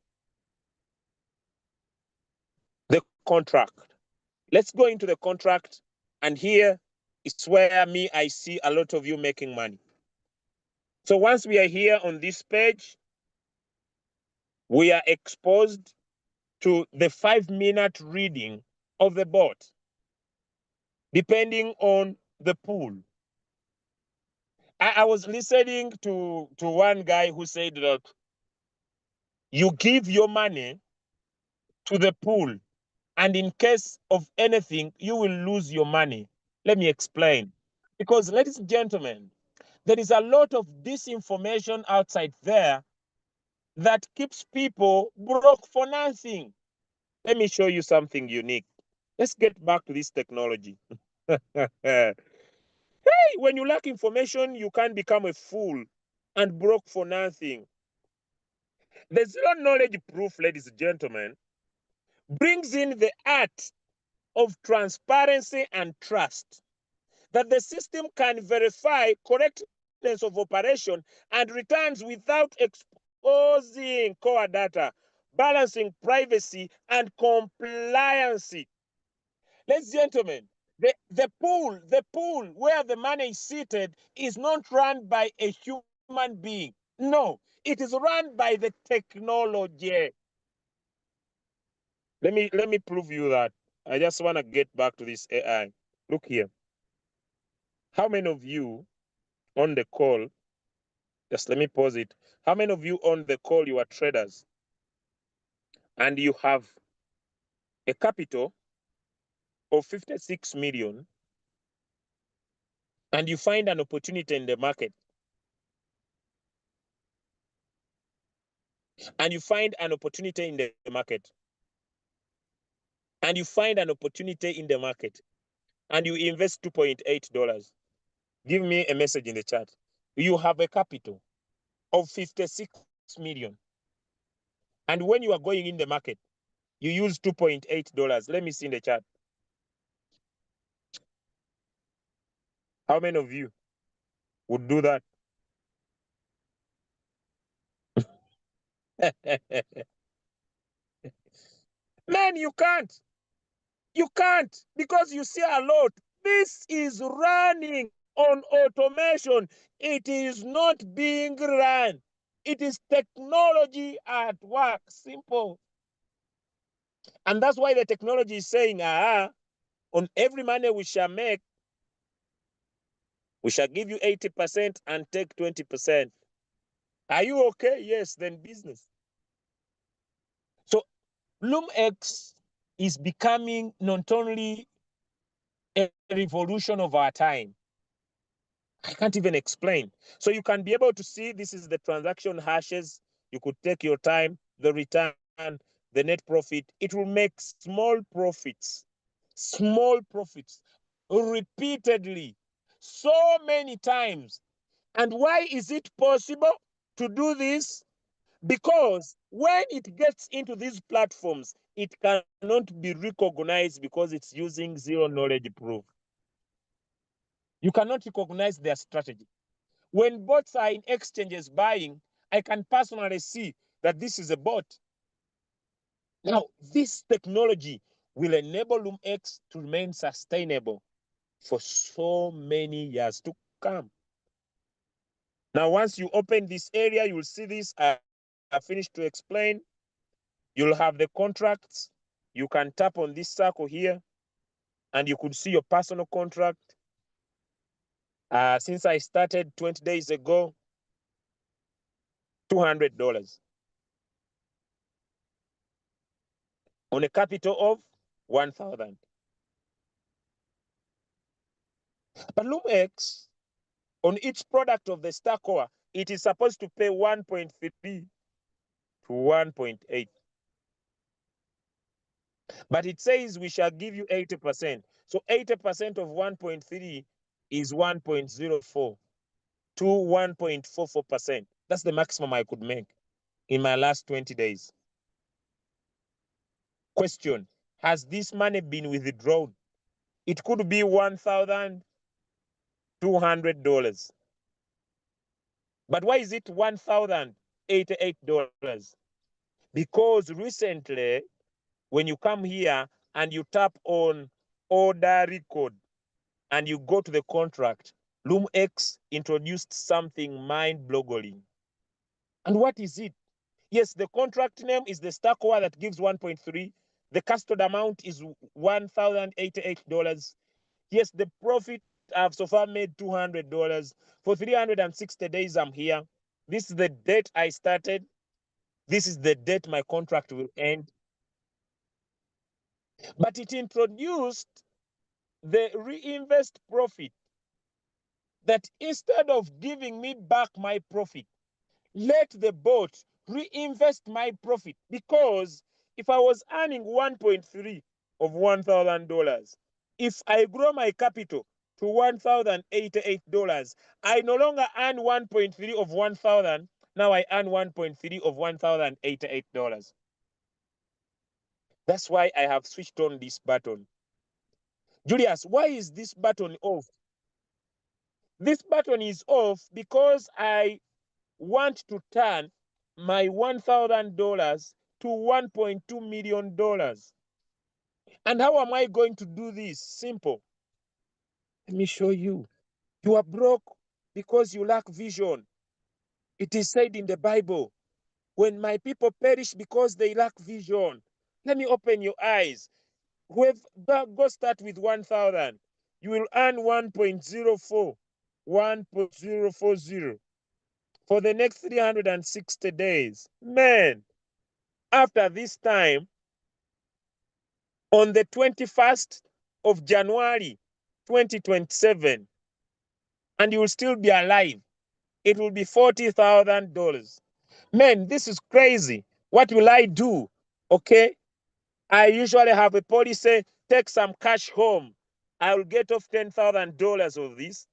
S1: the contract. Let's go into the contract, and here is where I see a lot of you making money. So once we are here on this page, we are exposed to the 5-minute reading of the bot, depending on the pool. I was listening to one guy who said that you give your money to the pool, and in case of anything, you will lose your money. Let me explain. Because, ladies and gentlemen, there is a lot of disinformation outside there that keeps people broke for nothing. Let me show you something unique. Let's get back to this technology. Hey, when you lack information, you can't become a fool. and broke for nothing. The zero knowledge proof, ladies and gentlemen, brings in the art of transparency and trust, that the system can verify correctness of operation and returns without exposing core data, balancing privacy and compliance. Ladies and gentlemen, the pool where the money is seated is not run by a human being. No, it is run by the technology. Let me prove you that. I just want to get back to this AI. Look here. How many of you on the call, just let me pause it. How many of you on the call, you are traders and you have a capital of 56 million and you find an opportunity in the market, and you find an opportunity in the market, and you find an opportunity in the market, and you invest $2.8? Give me a message in the chat. You have a capital of 56 million. And when you are going in the market, you use $2.8. Let me see in the chat. How many of you would do that? Man, you can't. You can't, because you see a lot. This is running on automation. It is not being run. It is technology at work. Simple. And that's why the technology is saying, on every money we shall make, we shall give you 80% and take 20%. Are you okay? Yes, then business. So Loomx is becoming not only a revolution of our time. I can't even explain. So you can be able to see this is the transaction hashes. You could take your time, the return, the net profit. It will make small profits repeatedly, so many times. And why is it possible to do this? Because when it gets into these platforms, it cannot be recognized because it's using zero knowledge proof. You cannot recognize their strategy. When bots are in exchanges buying, I can personally see that this is a bot. Now, this technology will enable Loomx to remain sustainable for so many years to come. Now, once you open this area, you'll see this. I finished to explain. You'll have the contracts. You can tap on this circle here, and you could see your personal contract. Since I started 20 days ago, $200 on a capital of 1,000. But Loomx, on each product of the Star Core, it is supposed to pay 1.3 to 1.8. But it says we shall give you 80%. So 80% of 1.3 is 1.04 to 1.44%. That's the maximum I could make in my last 20 days. Question, has this money been withdrawn? It could be $1,200. But why is it $1,088? Because recently, when you come here and you tap on order record and you go to the contract, Loomx introduced something mind-boggling. And what is it? Yes, the contract name is the Star Core that gives 1.3. The custody amount is $1,088. Yes, the profit I've so far made $200. For 360 days, I'm here. This is the date I started. This is the date my contract will end. But it introduced the reinvest profit, that instead of giving me back my profit, let the bot reinvest my profit. Because if I was earning 1.3 of $1,000, if I grow my capital to $1,088. I no longer earn 1.3 of 1,000. Now I earn 1.3 of $1,088. That's why I have switched on this button. Julius, why is this button off? This button is off because I want to turn my $1,000 to $1.2 million. And how am I going to do this? Simple. Let me show you. You are broke because you lack vision. It is said in the Bible, when my people perish because they lack vision. Let me open your eyes. Go start with 1,000. You will earn 1.04, 1.040 for the next 360 days. Man, after this time, on the 21st of January 2027, and you will still be alive, it will be $40,000. Man, this is crazy. What will I do? Okay, I usually have a policy, take some cash home. I will get off $10,000 of this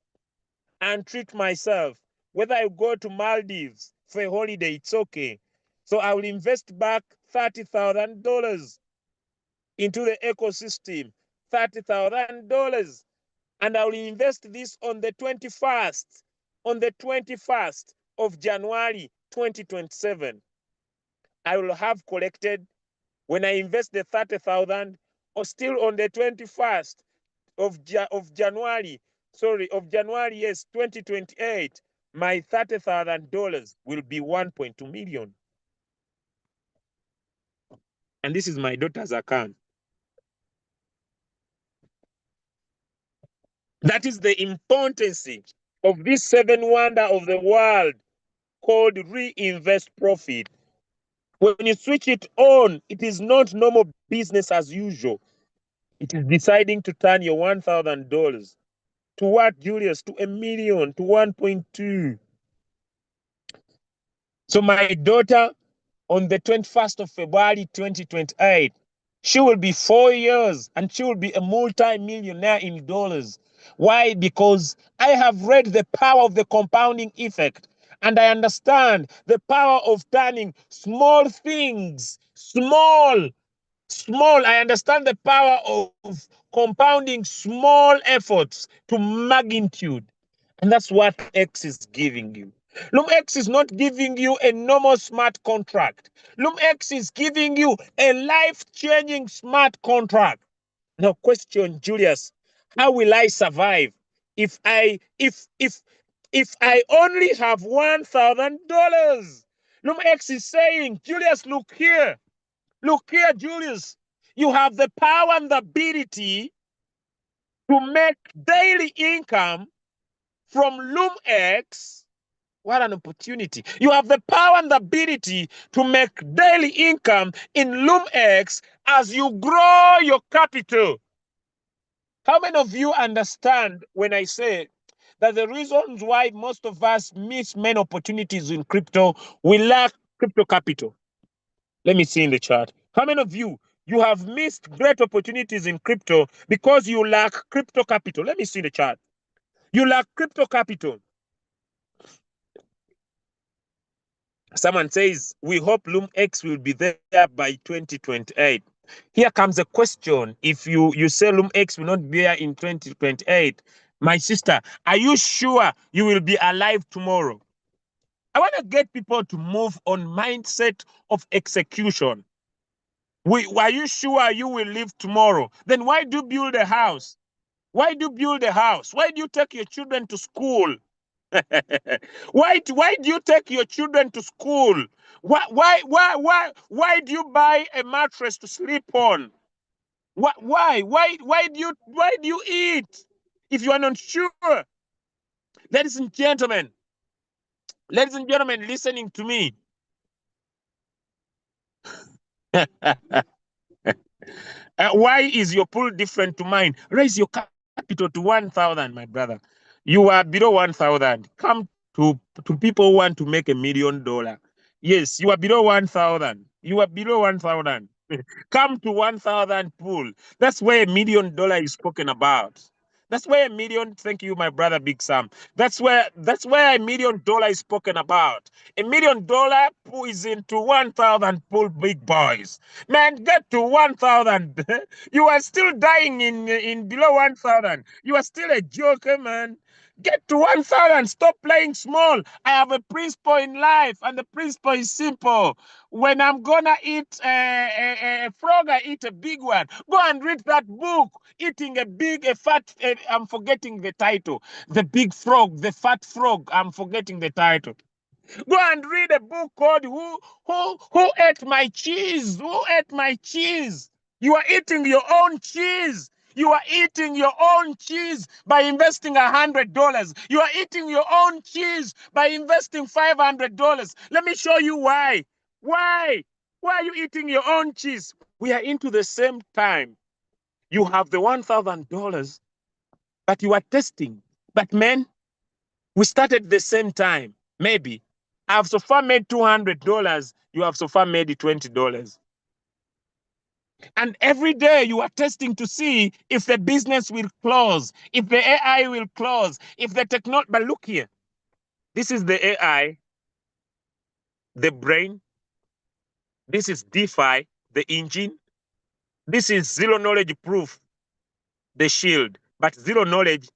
S1: and treat myself. Whether I go to Maldives for a holiday, it's okay. So I will invest back $30,000 into the ecosystem, $30,000. And I will invest this on the 21st of January 2027. I will have collected, when I invest the 30,000, or still on the 21st of January, yes, 2028, my $30,000 will be 1.2 million. And this is my daughter's account. That is the importance of this seven wonder of the world called reinvest profit. When you switch it on, it is not normal business as usual. It is deciding to turn your $1,000 to what, Julius? To $1 million, to 1.2. So my daughter, on the 21st of February 2028, she will be 4 years and she will be a multi-millionaire in dollars. Why? Because I have read the power of the compounding effect, and I understand the power of turning small things, small. I understand the power of compounding small efforts to magnitude. And that's what X is giving you. Loomx is not giving you a normal smart contract. Loomx is giving you a life-changing smart contract. Now, question, Julius, how will I survive if I only have $1,000? Loomx is saying, Julius, look here. Look here, Julius. You have the power and the ability to make daily income from Loomx. What an opportunity. You have the power and the ability to make daily income in Loomx as you grow your capital. How many of you understand when I say that the reasons why most of us miss many opportunities in crypto, we lack crypto capital? Let me see in the chat. How many of you have missed great opportunities in crypto because you lack crypto capital? Let me see the chat. You lack crypto capital. Someone says, we hope Loomx will be there by 2028. Here comes a question. If you say Loomx will not be there in 2028, my sister, are you sure you will be alive tomorrow? I want to get people to move on mindset of execution. Are you sure you will live tomorrow? Then why do you build a house? Why do you build a house? Why do you take your children to school? Why do you take your children to school? Why do you buy a mattress to sleep on? Why do you eat if you are not sure? Ladies and gentlemen, listening to me. Why is your pool different to mine? Raise your capital to 1,000, my brother. You are below 1,000. Come to people who want to make $1 million. Yes, you are below 1,000. You are below 1,000. Come to 1,000 pool. That's where $1 million is spoken about. That's where $1 million, thank you, my brother Big Sam. That's where $1 million is spoken about. $1 million is into 1,000 pull big boys. Man, get to 1,000. You are still dying in below 1,000. You are still a joker, man. Get to 1,000. Stop playing small. I have a principle in life, and the principle is simple. When I'm gonna eat a frog, I eat a big one. Go and read that book. Eating a fat. I'm forgetting the title. The big frog, the fat frog. I'm forgetting the title. Go and read a book called Who Ate My Cheese? Who Ate My Cheese? You are eating your own cheese. You are eating your own cheese by investing $100. You are eating your own cheese by investing $500. Let me show you why. Why? Why are you eating your own cheese? We are into the same time. You have the $1,000, but you are testing. But man, we started the same time. Maybe I've so far made $200. You have so far made $20. And every day you are testing to see if the business will close, if the AI will close, if the technology. But look here, this is the AI, the brain. This is DeFi, the engine. This is zero knowledge proof, the shield. But zero knowledge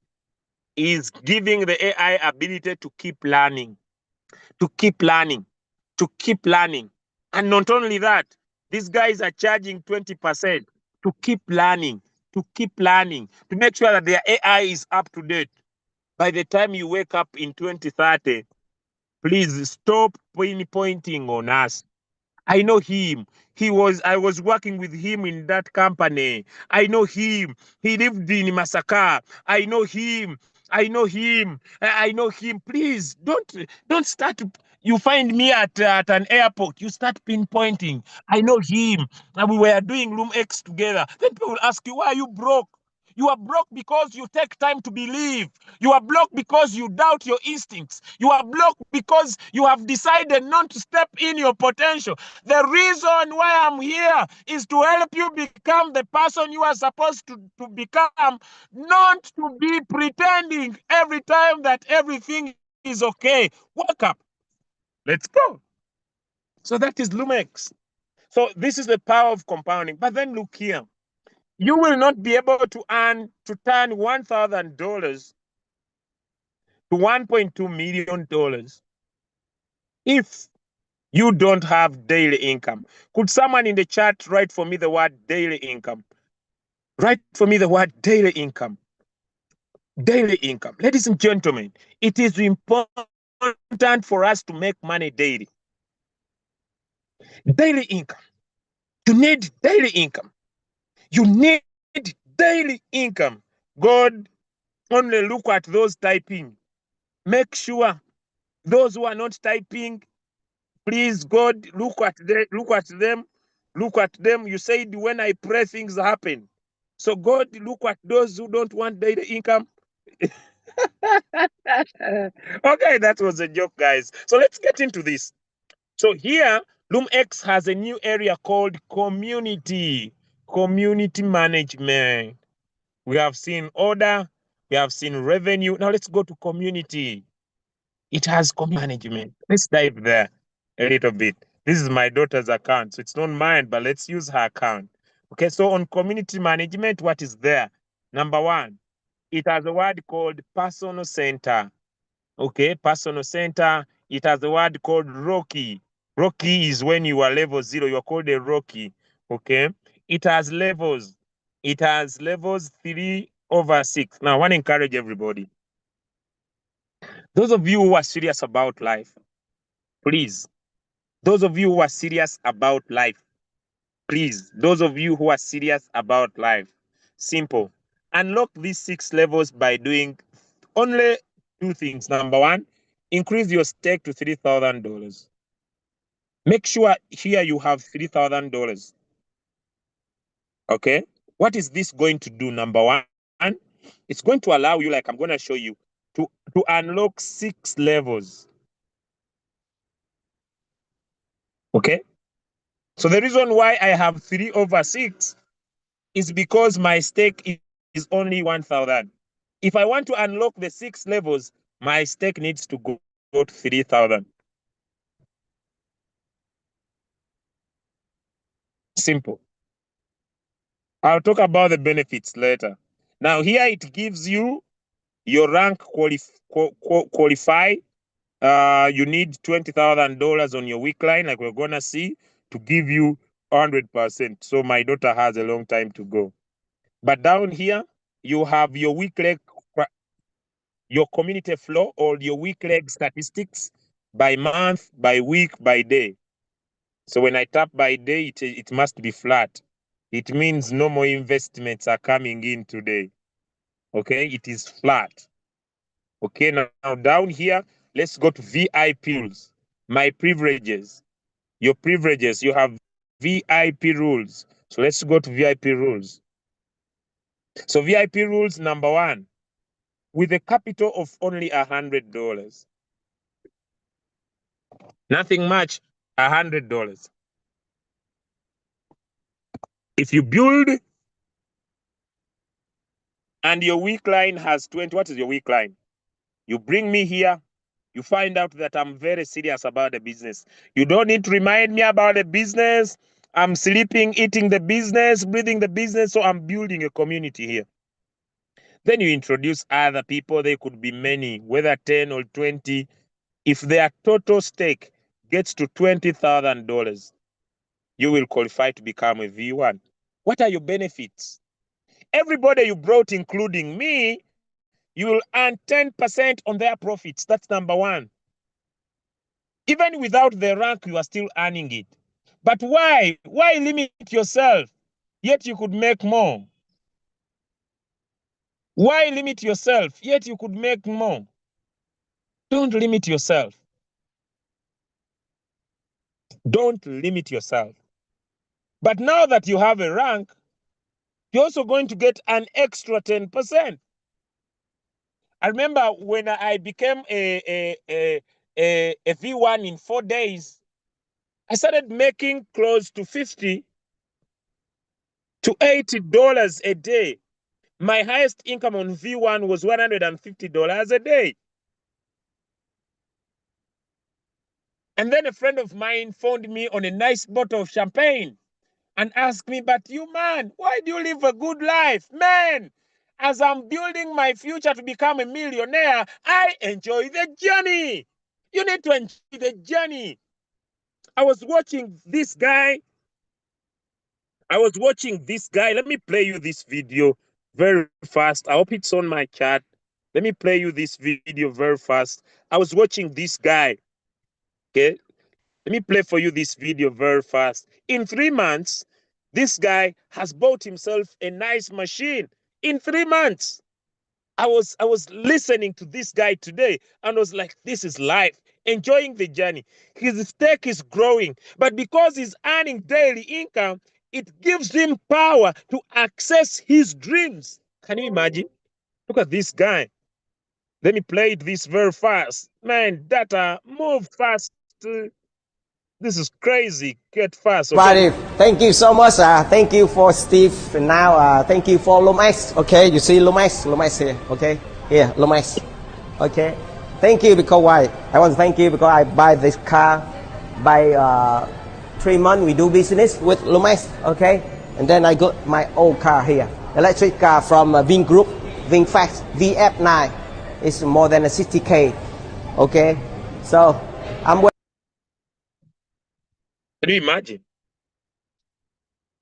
S1: is giving the AI ability to keep learning, to keep learning, to keep learning. And not only that, these guys are charging 20% to keep learning, to make sure that their AI is up to date. By the time you wake up in 2030, please stop pointing on us. I know him. I was working with him in that company. I know him. He lived in Masaka. I know him. I know him. I know him. Please don't start. You find me at an airport. You start pinpointing. I know him. And we were doing Loomx together. Then people will ask you, why are you broke? You are broke because you take time to believe. You are blocked because you doubt your instincts. You are blocked because you have decided not to step in your potential. The reason why I'm here is to help you become the person you are supposed to become, not to be pretending every time that everything is okay. Wake up. Let's go. So that is Loomx. So this is the power of compounding. But then look here. You will not be able to turn $1,000 to $1.2 million if you don't have daily income. Could someone in the chat write for me the word daily income? Write for me the word daily income. Daily income. Ladies and gentlemen, it is important for us to make money daily. Daily income. You need daily income. You need daily income. God only look at those typing. Make sure those who are not typing, please, God, look at them. Look at them. You said when I pray, things happen. So God, look at those who don't want daily income. Okay, that was a joke, guys. So let's get into this. So here, Loomx has a new area called community management. We have seen order, we have seen revenue. Now let's go to community. It has community management. Let's dive there a little bit. This is my daughter's account, so it's not mine, but let's use her account. Okay, so on community management, what is there? Number one, it has a word called personal center. Okay, personal center. It has a word called Rocky. Rocky is when you are level 0. You are called a Rocky. Okay, it has levels. It has levels 3/6. Now, I want to encourage everybody. Those of you who are serious about life, please. Those of you who are serious about life, please. Those of you who are serious about life, simple. Unlock these 6 levels by doing only 2 things. Number one, increase your stake to $3,000. Make sure here you have $3,000. Okay. What is this going to do? Number one, it's going to allow you, like I'm going to show you, to unlock 6 levels. Okay. So the reason why I have 3/6 is because my stake is only 1,000. If I want to unlock the 6 levels, my stake needs to go to 3,000. Simple. I'll talk about the benefits later. Now here it gives you your rank qualify. You need $20,000 on your week line, like we're gonna see, to give you 100%. So my daughter has a long time to go. But down here, you have your week leg, your community flow, or your week leg statistics by month, by week, by day. So when I tap by day, it must be flat. It means no more investments are coming in today. Okay, it is flat. Okay, now down here, let's go to VIP rules. My privileges. Your privileges, you have VIP rules. So let's go to VIP rules. So VIP rules number 1, with a capital of only $100. Nothing much, $100. If you build and your week line has 20, what is your week line? You bring me here, you find out that I'm very serious about the business. You don't need to remind me about the business. I'm sleeping, eating the business, breathing the business, so I'm building a community here. Then you introduce other people. They could be many, whether 10 or 20. If their total stake gets to $20,000, you will qualify to become a V1. What are your benefits? Everybody you brought, including me, you will earn 10% on their profits. That's number 1. Even without the rank, you are still earning it. But why? Why limit yourself? Yet you could make more. Why limit yourself? Yet you could make more. Don't limit yourself. Don't limit yourself. But now that you have a rank, you're also going to get an extra 10%. I remember when I became a V1 in 4 days, I started making close to $50 to $80 a day. My highest income on V1 was $150 a day. And then a friend of mine phoned me on a nice bottle of champagne and asked me, but you, man, why do you live a good life? Man, as I'm building my future to become a millionaire, I enjoy the journey. You need to enjoy the journey. I was watching this guy. Let me play you this video very fast. I hope it's on my chat. Let me play you this video very fast. I was watching this guy. Okay. Let me play for you this video very fast. In 3 months, this guy has bought himself a nice machine. In 3 months. I was listening to this guy today and was like, this is life, enjoying the journey. His stake is growing, but because he's earning daily income, it gives him power to access his dreams. Can you imagine? Look at this guy. Let me play this very fast. Man, data, move fast. This is crazy. Get fast, okay?
S2: Thank you so much. Thank you for Steve. And now, thank you for Loomx. Okay, you see Loomx here. Okay, here, Loomx. Okay, thank you because why? I want to thank you because I buy this car by 3 months. We do business with Loomx. Okay, and then I got my old car here, electric car from Vin Group, VinFast VF9. It's more than a 60K. Okay, so I'm.
S1: Can you imagine?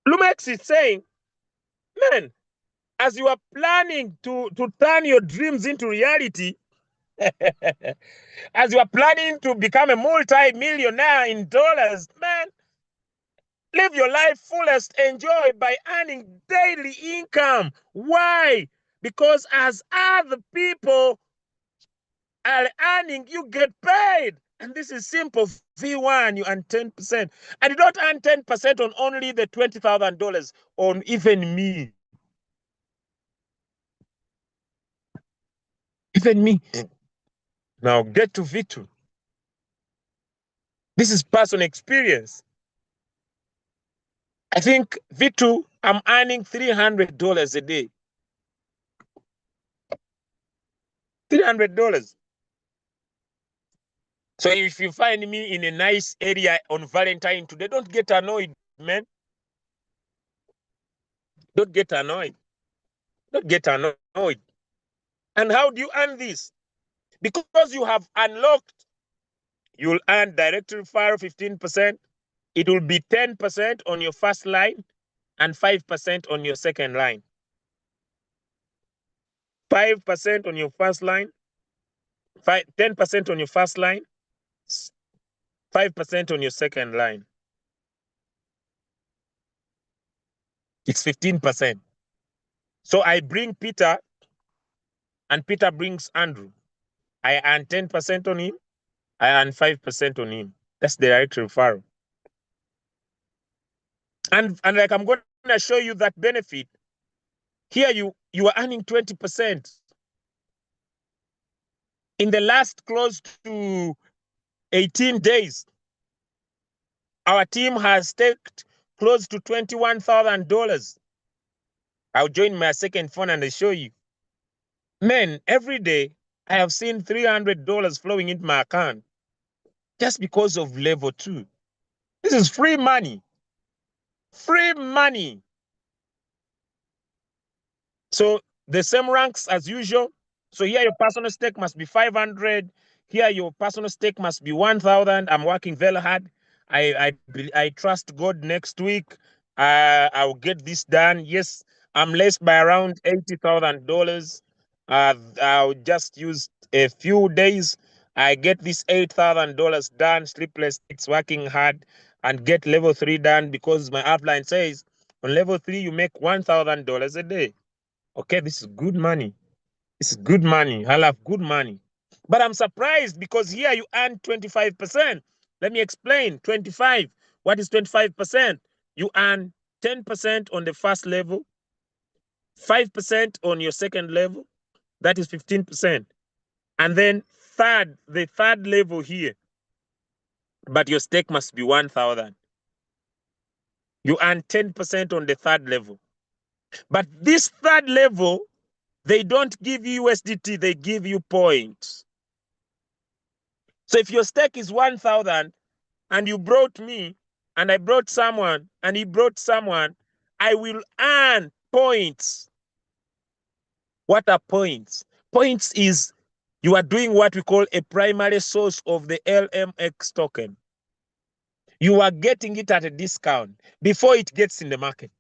S1: Loomx is saying, man, as you are planning to turn your dreams into reality, as you are planning to become a multi-millionaire in dollars, man, live your life fullest, enjoy by earning daily income. Why? Because as other people are earning, you get paid. And this is simple. V1, you earn 10%. And you don't earn 10% on only the $20,000, on even me. Even me. Now get to V2. This is personal experience. I think V2, I'm earning $300 a day. $300. So if you find me in a nice area on Valentine today, don't get annoyed, man. Don't get annoyed. Don't get annoyed. And how do you earn this? Because you have unlocked, you'll earn direct referral 15%. It will be 10% on your first line and 5% on your second line. 5% on your first line, 10% on your first line, 5% on your second line. It's 15%. So I bring Peter and Peter brings Andrew. I earn 10% on him. I earn 5% on him. That's the direct referral. And like I'm going to show you that benefit. Here you are earning 20%. In the last close to 18 days, our team has staked close to $21,000. I'll join my second phone and I'll show you. Man, every day I have seen $300 flowing into my account just because of level 2. This is free money. Free money. So the same ranks as usual. So here your personal stake must be 500. Here your personal stake must be 1,000. I'm working very hard. I trust God next week. I'll get this done. Yes, I'm less by around $80,000. I'll just use a few days. I get this $8,000 done. Sleepless nights, working hard, and get level 3 done because my outline says on level 3 you make $1,000 a day. Okay, this is good money. This is good money. I love good money. But I'm surprised because here you earn 25%. Let me explain. 25. What is 25%? You earn 10% on the first level, 5% on your second level. That is 15%. And then the third level here. But your stake must be 1,000. You earn 10% on the third level. But this third level, they don't give you USDT, they give you points. So if your stake is 1,000 and you brought me and I brought someone and he brought someone, I will earn points. What are points? Points is you are doing what we call a primary source of the LMX token. You are getting it at a discount before it gets in the market.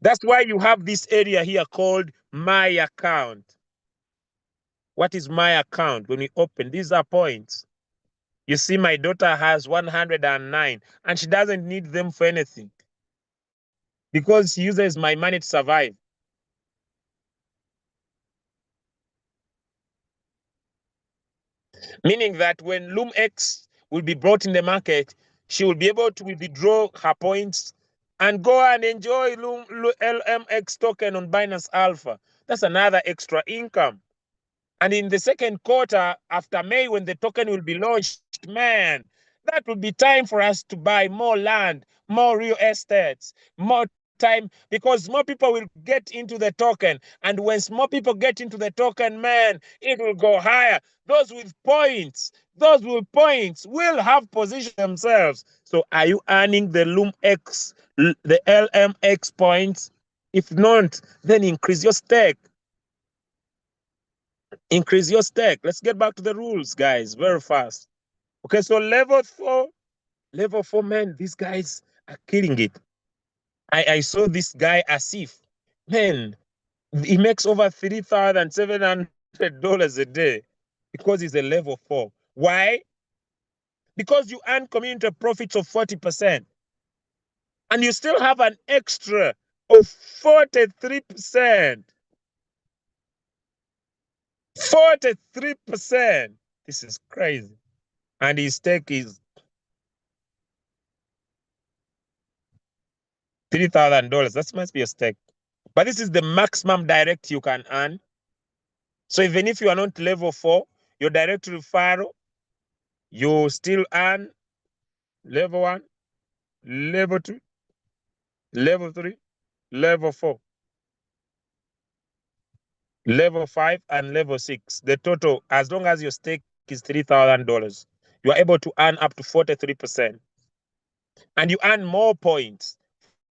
S1: That's why you have this area here called My Account. What is My Account? When we open, these are points. You see, my daughter has 109 and she doesn't need them for anything because she uses my money to survive. Meaning that when Loomx will be brought in the market, she will be able to withdraw her points and go and enjoy LMX token on Binance Alpha. That's another extra income. And in the second quarter, after May, when the token will be launched, man, that will be time for us to buy more land, more real estates, more time, because more people will get into the token. And when more people get into the token, man, it will go higher. Those with points will have position themselves. So are you earning the Loomx, the LMX points? If not, then increase your stake. Increase your stake. Let's get back to the rules, guys, very fast. Okay, so level 4, man, these guys are killing it. I saw this guy, Asif. Man, he makes over $3,700 a day because he's a level 4. Why? Because you earn community profits of 40%. And you still have an extra of 43%. 43%. This is crazy. And his stake is $3,000. That must be a stake. But this is the maximum direct you can earn. So even if you are not level 4, your direct referral, you still earn level 1, level 2, level 3, level 4. level 5, and level 6. The total, as long as your stake is $3,000, you are able to earn up to 43%. And you earn more points.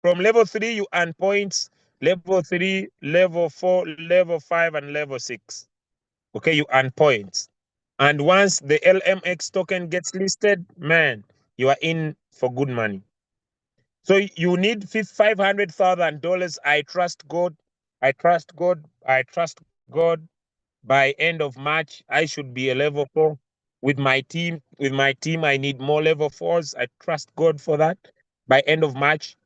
S1: From level 3, you earn points. Level 3, level 4, level 5, and level 6. Okay, you earn points. And once the LMX token gets listed, man, you are in for good money. So you need $500,000. I trust God. I trust God. I trust God. By end of March, I should be a level 4 with my team. With my team, I need more level 4s. I trust God for that. By end of March,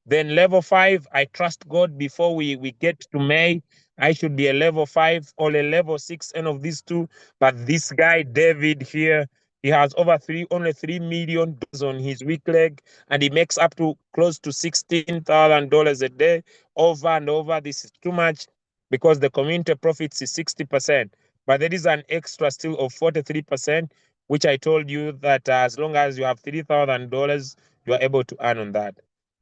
S1: then level 5, I trust God before we get to May. I should be a level 5 or a level 6, any of these two. But this guy, David here, he has only $3 million on his weak leg, and he makes up to close to $16,000 a day over and over. This is too much because the community profits is 60%. But there is an extra still of 43%, which I told you that as long as you have $3,000, you are able to earn on that.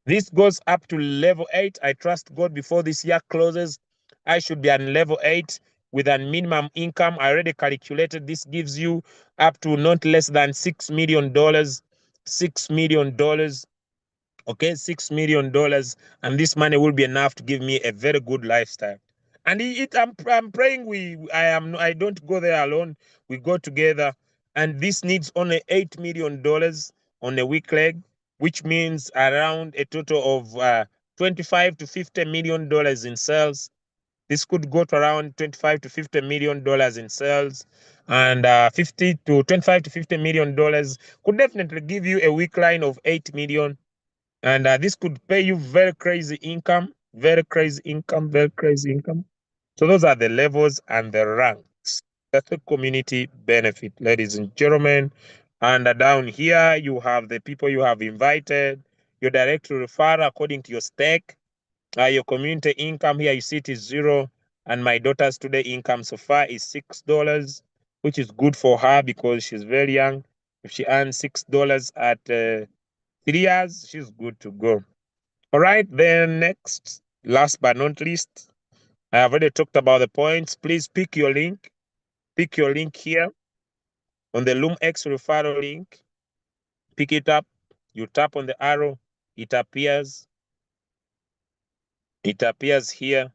S1: This goes up to level 8. I trust God before this year closes, I should be on level 8 with a minimum income. I already calculated this gives you up to not less than $6 million. $6 million. Okay, $6 million. And this money will be enough to give me a very good lifestyle. And I'm praying I don't go there alone. We go together. And this needs only $8 million on a week leg, which means around a total of 25 to $50 million in sales. This could go to around 25 to $50 million in sales, and 50 to 25 to $50 million could definitely give you a week line of 8 million. And this could pay you very crazy income, very crazy income, very crazy income. So those are the levels and the ranks. That's the community benefit, ladies and gentlemen. And down here, you have the people you have invited, your direct referral according to your stake. Your community income here, you see it is 0. And my daughter's today income so far is $6, which is good for her because she's very young. If she earns $6 at 3 years, she's good to go. All right, then next, last but not least, I have already talked about the points. Please pick your link. Pick your link here on the Loomx referral link. Pick it up. You tap on the arrow. It appears. It appears here.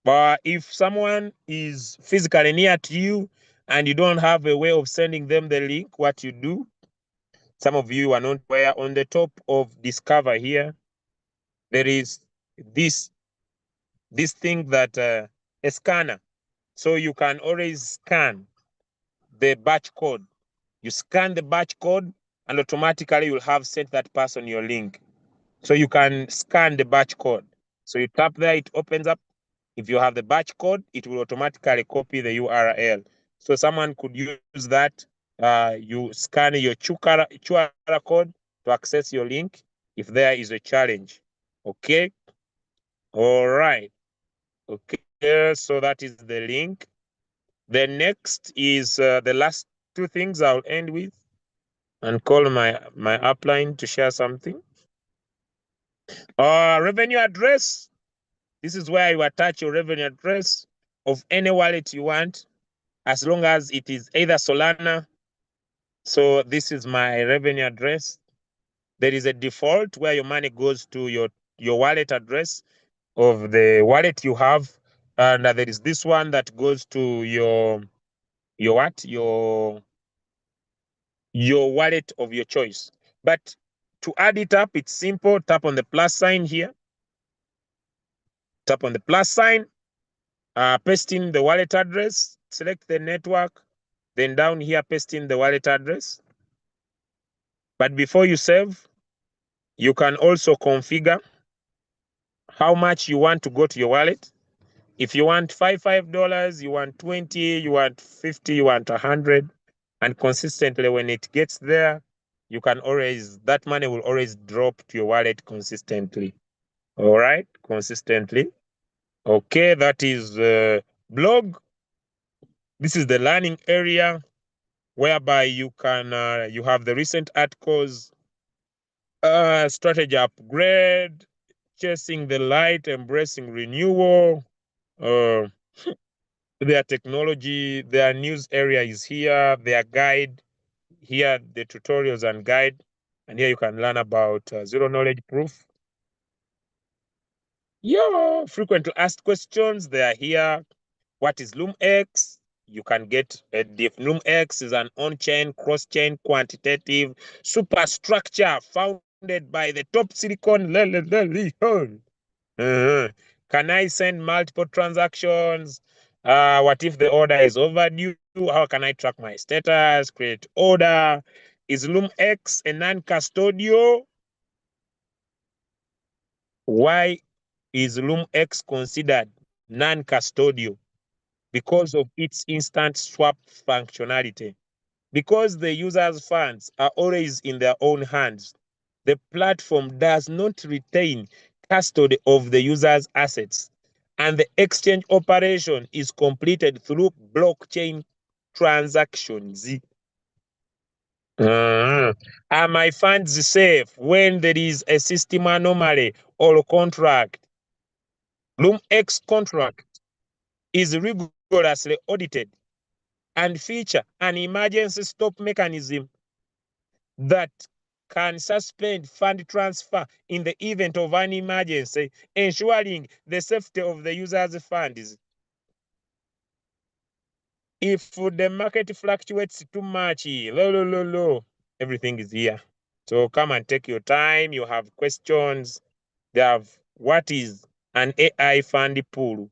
S1: But if someone is physically near to you and you don't have a way of sending them the link, what you do, some of you are not aware, on the top of Discover here, there is this thing that a scanner. So you can always scan the batch code. You scan the batch code and automatically you'll have sent that person your link. So you can scan the batch code. So you tap there, it opens up. If you have the batch code, it will automatically copy the URL. So someone could use that. You scan your QR code to access your link if there is a challenge. Okay. All right. Okay. So that is the link. The next is the last two things I'll end with and call my upline to share something. Revenue address. This is where you attach your revenue address of any wallet you want, as long as it is either Solana. So this is my revenue address. There is a default where your money goes to your wallet address of the wallet you have, and there is this one that goes to your what your wallet of your choice. But to add it up, it's simple. Tap on the plus sign here. Tap on the plus sign, paste in the wallet address, select the network, then down here, paste in the wallet address. But before you save, you can also configure how much you want to go to your wallet. If you want $5, you want 20, you want 50, you want 100, and consistently when it gets there, you can always, that money will always drop to your wallet consistently. All right, consistently. Okay, that is blog. This is the learning area whereby you can you have the recent articles, strategy upgrade, chasing the light, embracing renewal, Their technology, their news area is here, their guide, here the tutorials and guide, and here you can learn about zero knowledge proof. Yeah, frequently asked questions, they are here. What is Loomx? You can get a Loomx is an on-chain, cross-chain, quantitative superstructure founded by the top silicon. Can I send multiple transactions? What if the order is overdue? How can I track my status? Create order. Is Loomx a non-custodial? Why is Loomx considered non-custodial? Because of its instant swap functionality. Because the user's funds are always in their own hands, the platform does not retain custody of the user's assets, and the exchange operation is completed through blockchain transactions. Are my funds safe when there is a system anomaly or contract? Loomx contract is rigorously audited and feature an emergency stop mechanism that can suspend fund transfer in the event of an emergency, ensuring the safety of the user's funds. If the market fluctuates too much, everything is here. So come and take your time. You have questions. They have what is an AI fund pool?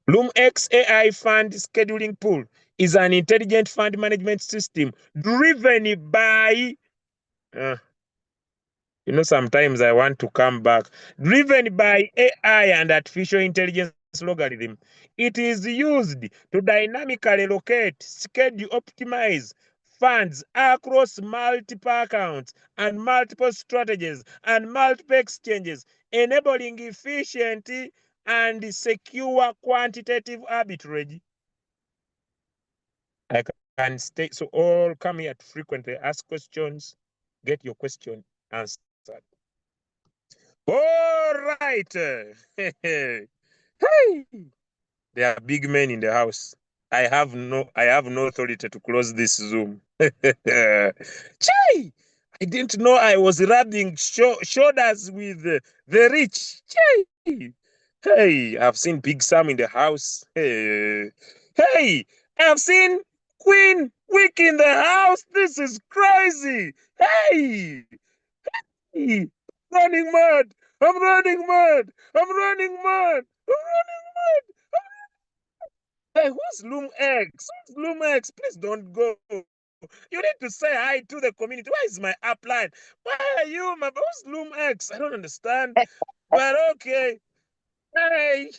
S1: Loomx AI fund scheduling pool is an intelligent fund management system driven by, uh, sometimes I want to come back, driven by AI and artificial intelligence logarithm. It is used to dynamically locate, schedule, optimize funds across multiple accounts and multiple strategies and multiple exchanges, enabling efficient and secure quantitative arbitrage. I can stay. So all come here to frequently ask questions, get your question answered. All right. Hey, there are big men in the house. I have no authority to close this Zoom. Chai! I didn't know I was rubbing shoulders with the rich. Chai! Hey, I've seen Big Sam in the house. Hey, I've seen Queen Wick in the house. This is crazy. Hey, hey, running mad. I'm running mad. I'm running mad. I'm running mad. Hey, who's Loomx? Who's Loomx? Please don't go. You need to say hi to the community. Where is my upline? Why are you, my who's Loomx? I don't understand. But okay. Hey,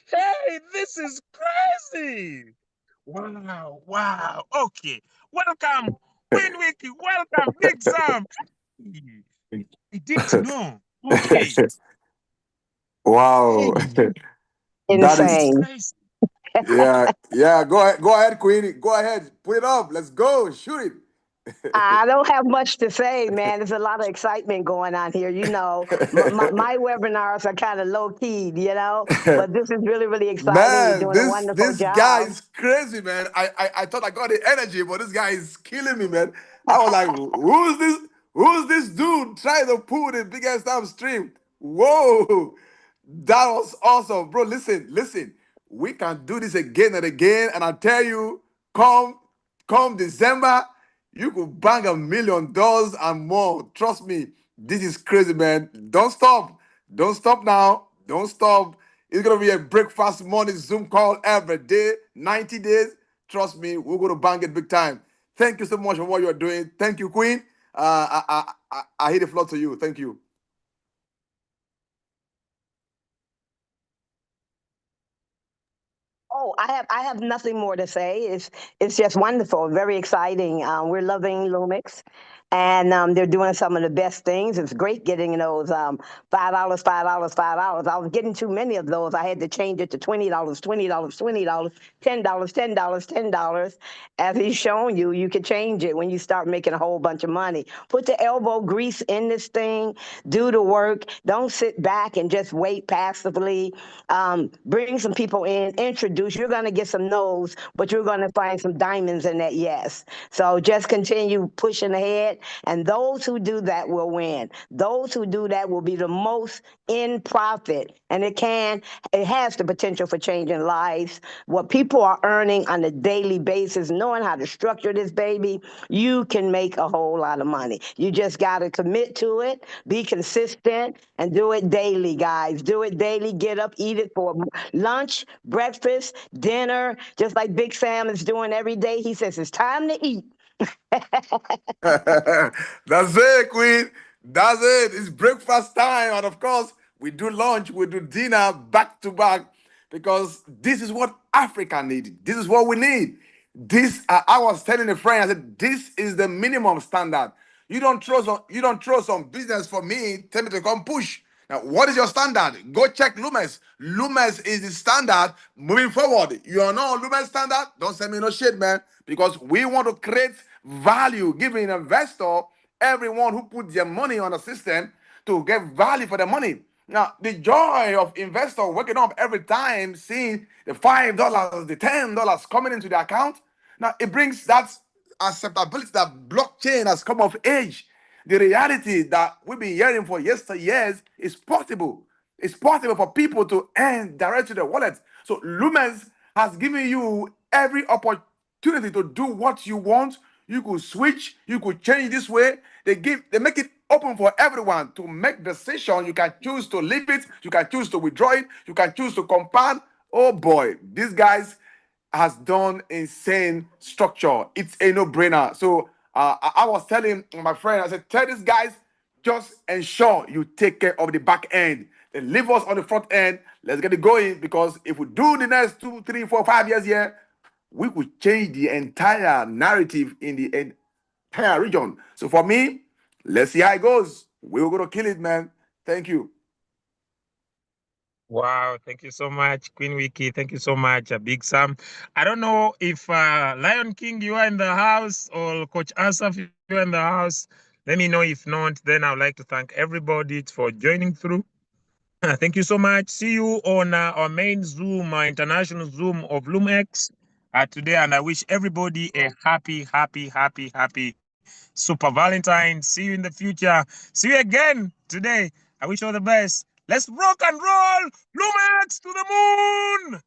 S1: this is crazy. Wow, wow. Okay. Welcome, Queen Wiki. Welcome, Big Sam. Hey, I didn't know. Okay.
S3: Wow.
S1: Hey,
S3: That
S1: this is
S3: is,
S4: Insane.
S1: crazy.
S3: yeah, yeah. Go ahead, Queenie. Go ahead. Put it up. Let's go. Shoot
S4: I don't have much to say, man. There's a lot of excitement going on here. My webinars are kind of low key,
S3: it.
S4: but this is really, really exciting. You're
S3: Man,
S4: doing a
S3: this
S4: wonderful
S3: this guy
S4: job.
S3: is crazy, man. I thought I got the energy, but this guy is killing me, man. I was like, who's this? Who's this dude trying to pull the biggest damn stream? Whoa, that was awesome, bro. Listen. We can do this again and again, and I tell you, come come December, you could bang $1 million and more. Trust me, this is crazy, man. Don't stop. Don't stop now. Don't stop. It's gonna be a breakfast morning Zoom call every day, 90 days. Trust me, we're gonna bang it big time. Thank you so much for what you're doing. Thank you, Queen. I hit the floor to you. Thank you.
S4: Oh, I have nothing more to say. It's just wonderful, very exciting. We're loving Lumix. and they're doing some of the best things. It's great getting those $5, $5, $5. I was getting too many of those. I had to change it to $20, $20, $20, $10, $10, $10. As he's shown you, you can change it when you start making a whole bunch of money. Put the elbow grease in this thing. Do the work. Don't sit back and just wait passively. Bring some people in. Introduce. You're going to get some no's, but you're going to find some diamonds in that yes. So just continue pushing ahead, and those who do that will win. Those who do that will be the most in profit, and it has the potential for changing lives. What people are earning on a daily basis, knowing how to structure this baby, you can make a whole lot of money. You just got to commit to it, be consistent, and do it daily, guys. Do it daily. Get up, eat it for lunch, breakfast, dinner, just like Big Sam is doing every day. He says it's time to eat.
S3: That's it, Queen. That's it. It's breakfast time. And of course, we do lunch, we do dinner back to back because this is what Africa needed. This is what we need. I was telling a friend, I said, this is the minimum standard. You don't throw some business for me, tell me to come push. Now, what is your standard? Go check Loomx. Loomx is the standard moving forward. You are not on Loomx standard, don't send me no shit, man. Because we want to create value, giving an investor, everyone who put their money on the system to get value for their money. Now, the joy of investor waking up every time seeing the $5, the $10 coming into the account. Now, it brings that acceptability that blockchain has come of age. The reality that we've been hearing for years is possible. It's possible for people to earn direct to their wallet. So Lumens has given you every opportunity to do what you want. You could switch, you could change this way. They make it open for everyone to make decision. You can choose to leave it, you can choose to withdraw it, you can choose to compound. Oh boy, these guys has done insane structure. It's a no-brainer. So I was telling my friend, I said, tell these guys, just ensure you take care of the back end. Then leave us on the front end. Let's get it going because if we do the next 2, 3, 4, 5 years here, we could change the entire narrative in the entire region. So for me, let's see how it goes. We're gonna kill it, man. Thank you.
S1: Wow, thank you so much, Queen Wiki. Thank you so much, Big Sam. I don't know if Lion King, you are in the house, or Coach Asaf, you are in the house. Let me know. If not, then I would like to thank everybody for joining through. Thank you so much. See you on our main Zoom, international Zoom of Loomx today. And I wish everybody a happy Super Valentine. See you in the future. See you again today. I wish you all the best. Let's rock and roll. Loomx to the moon.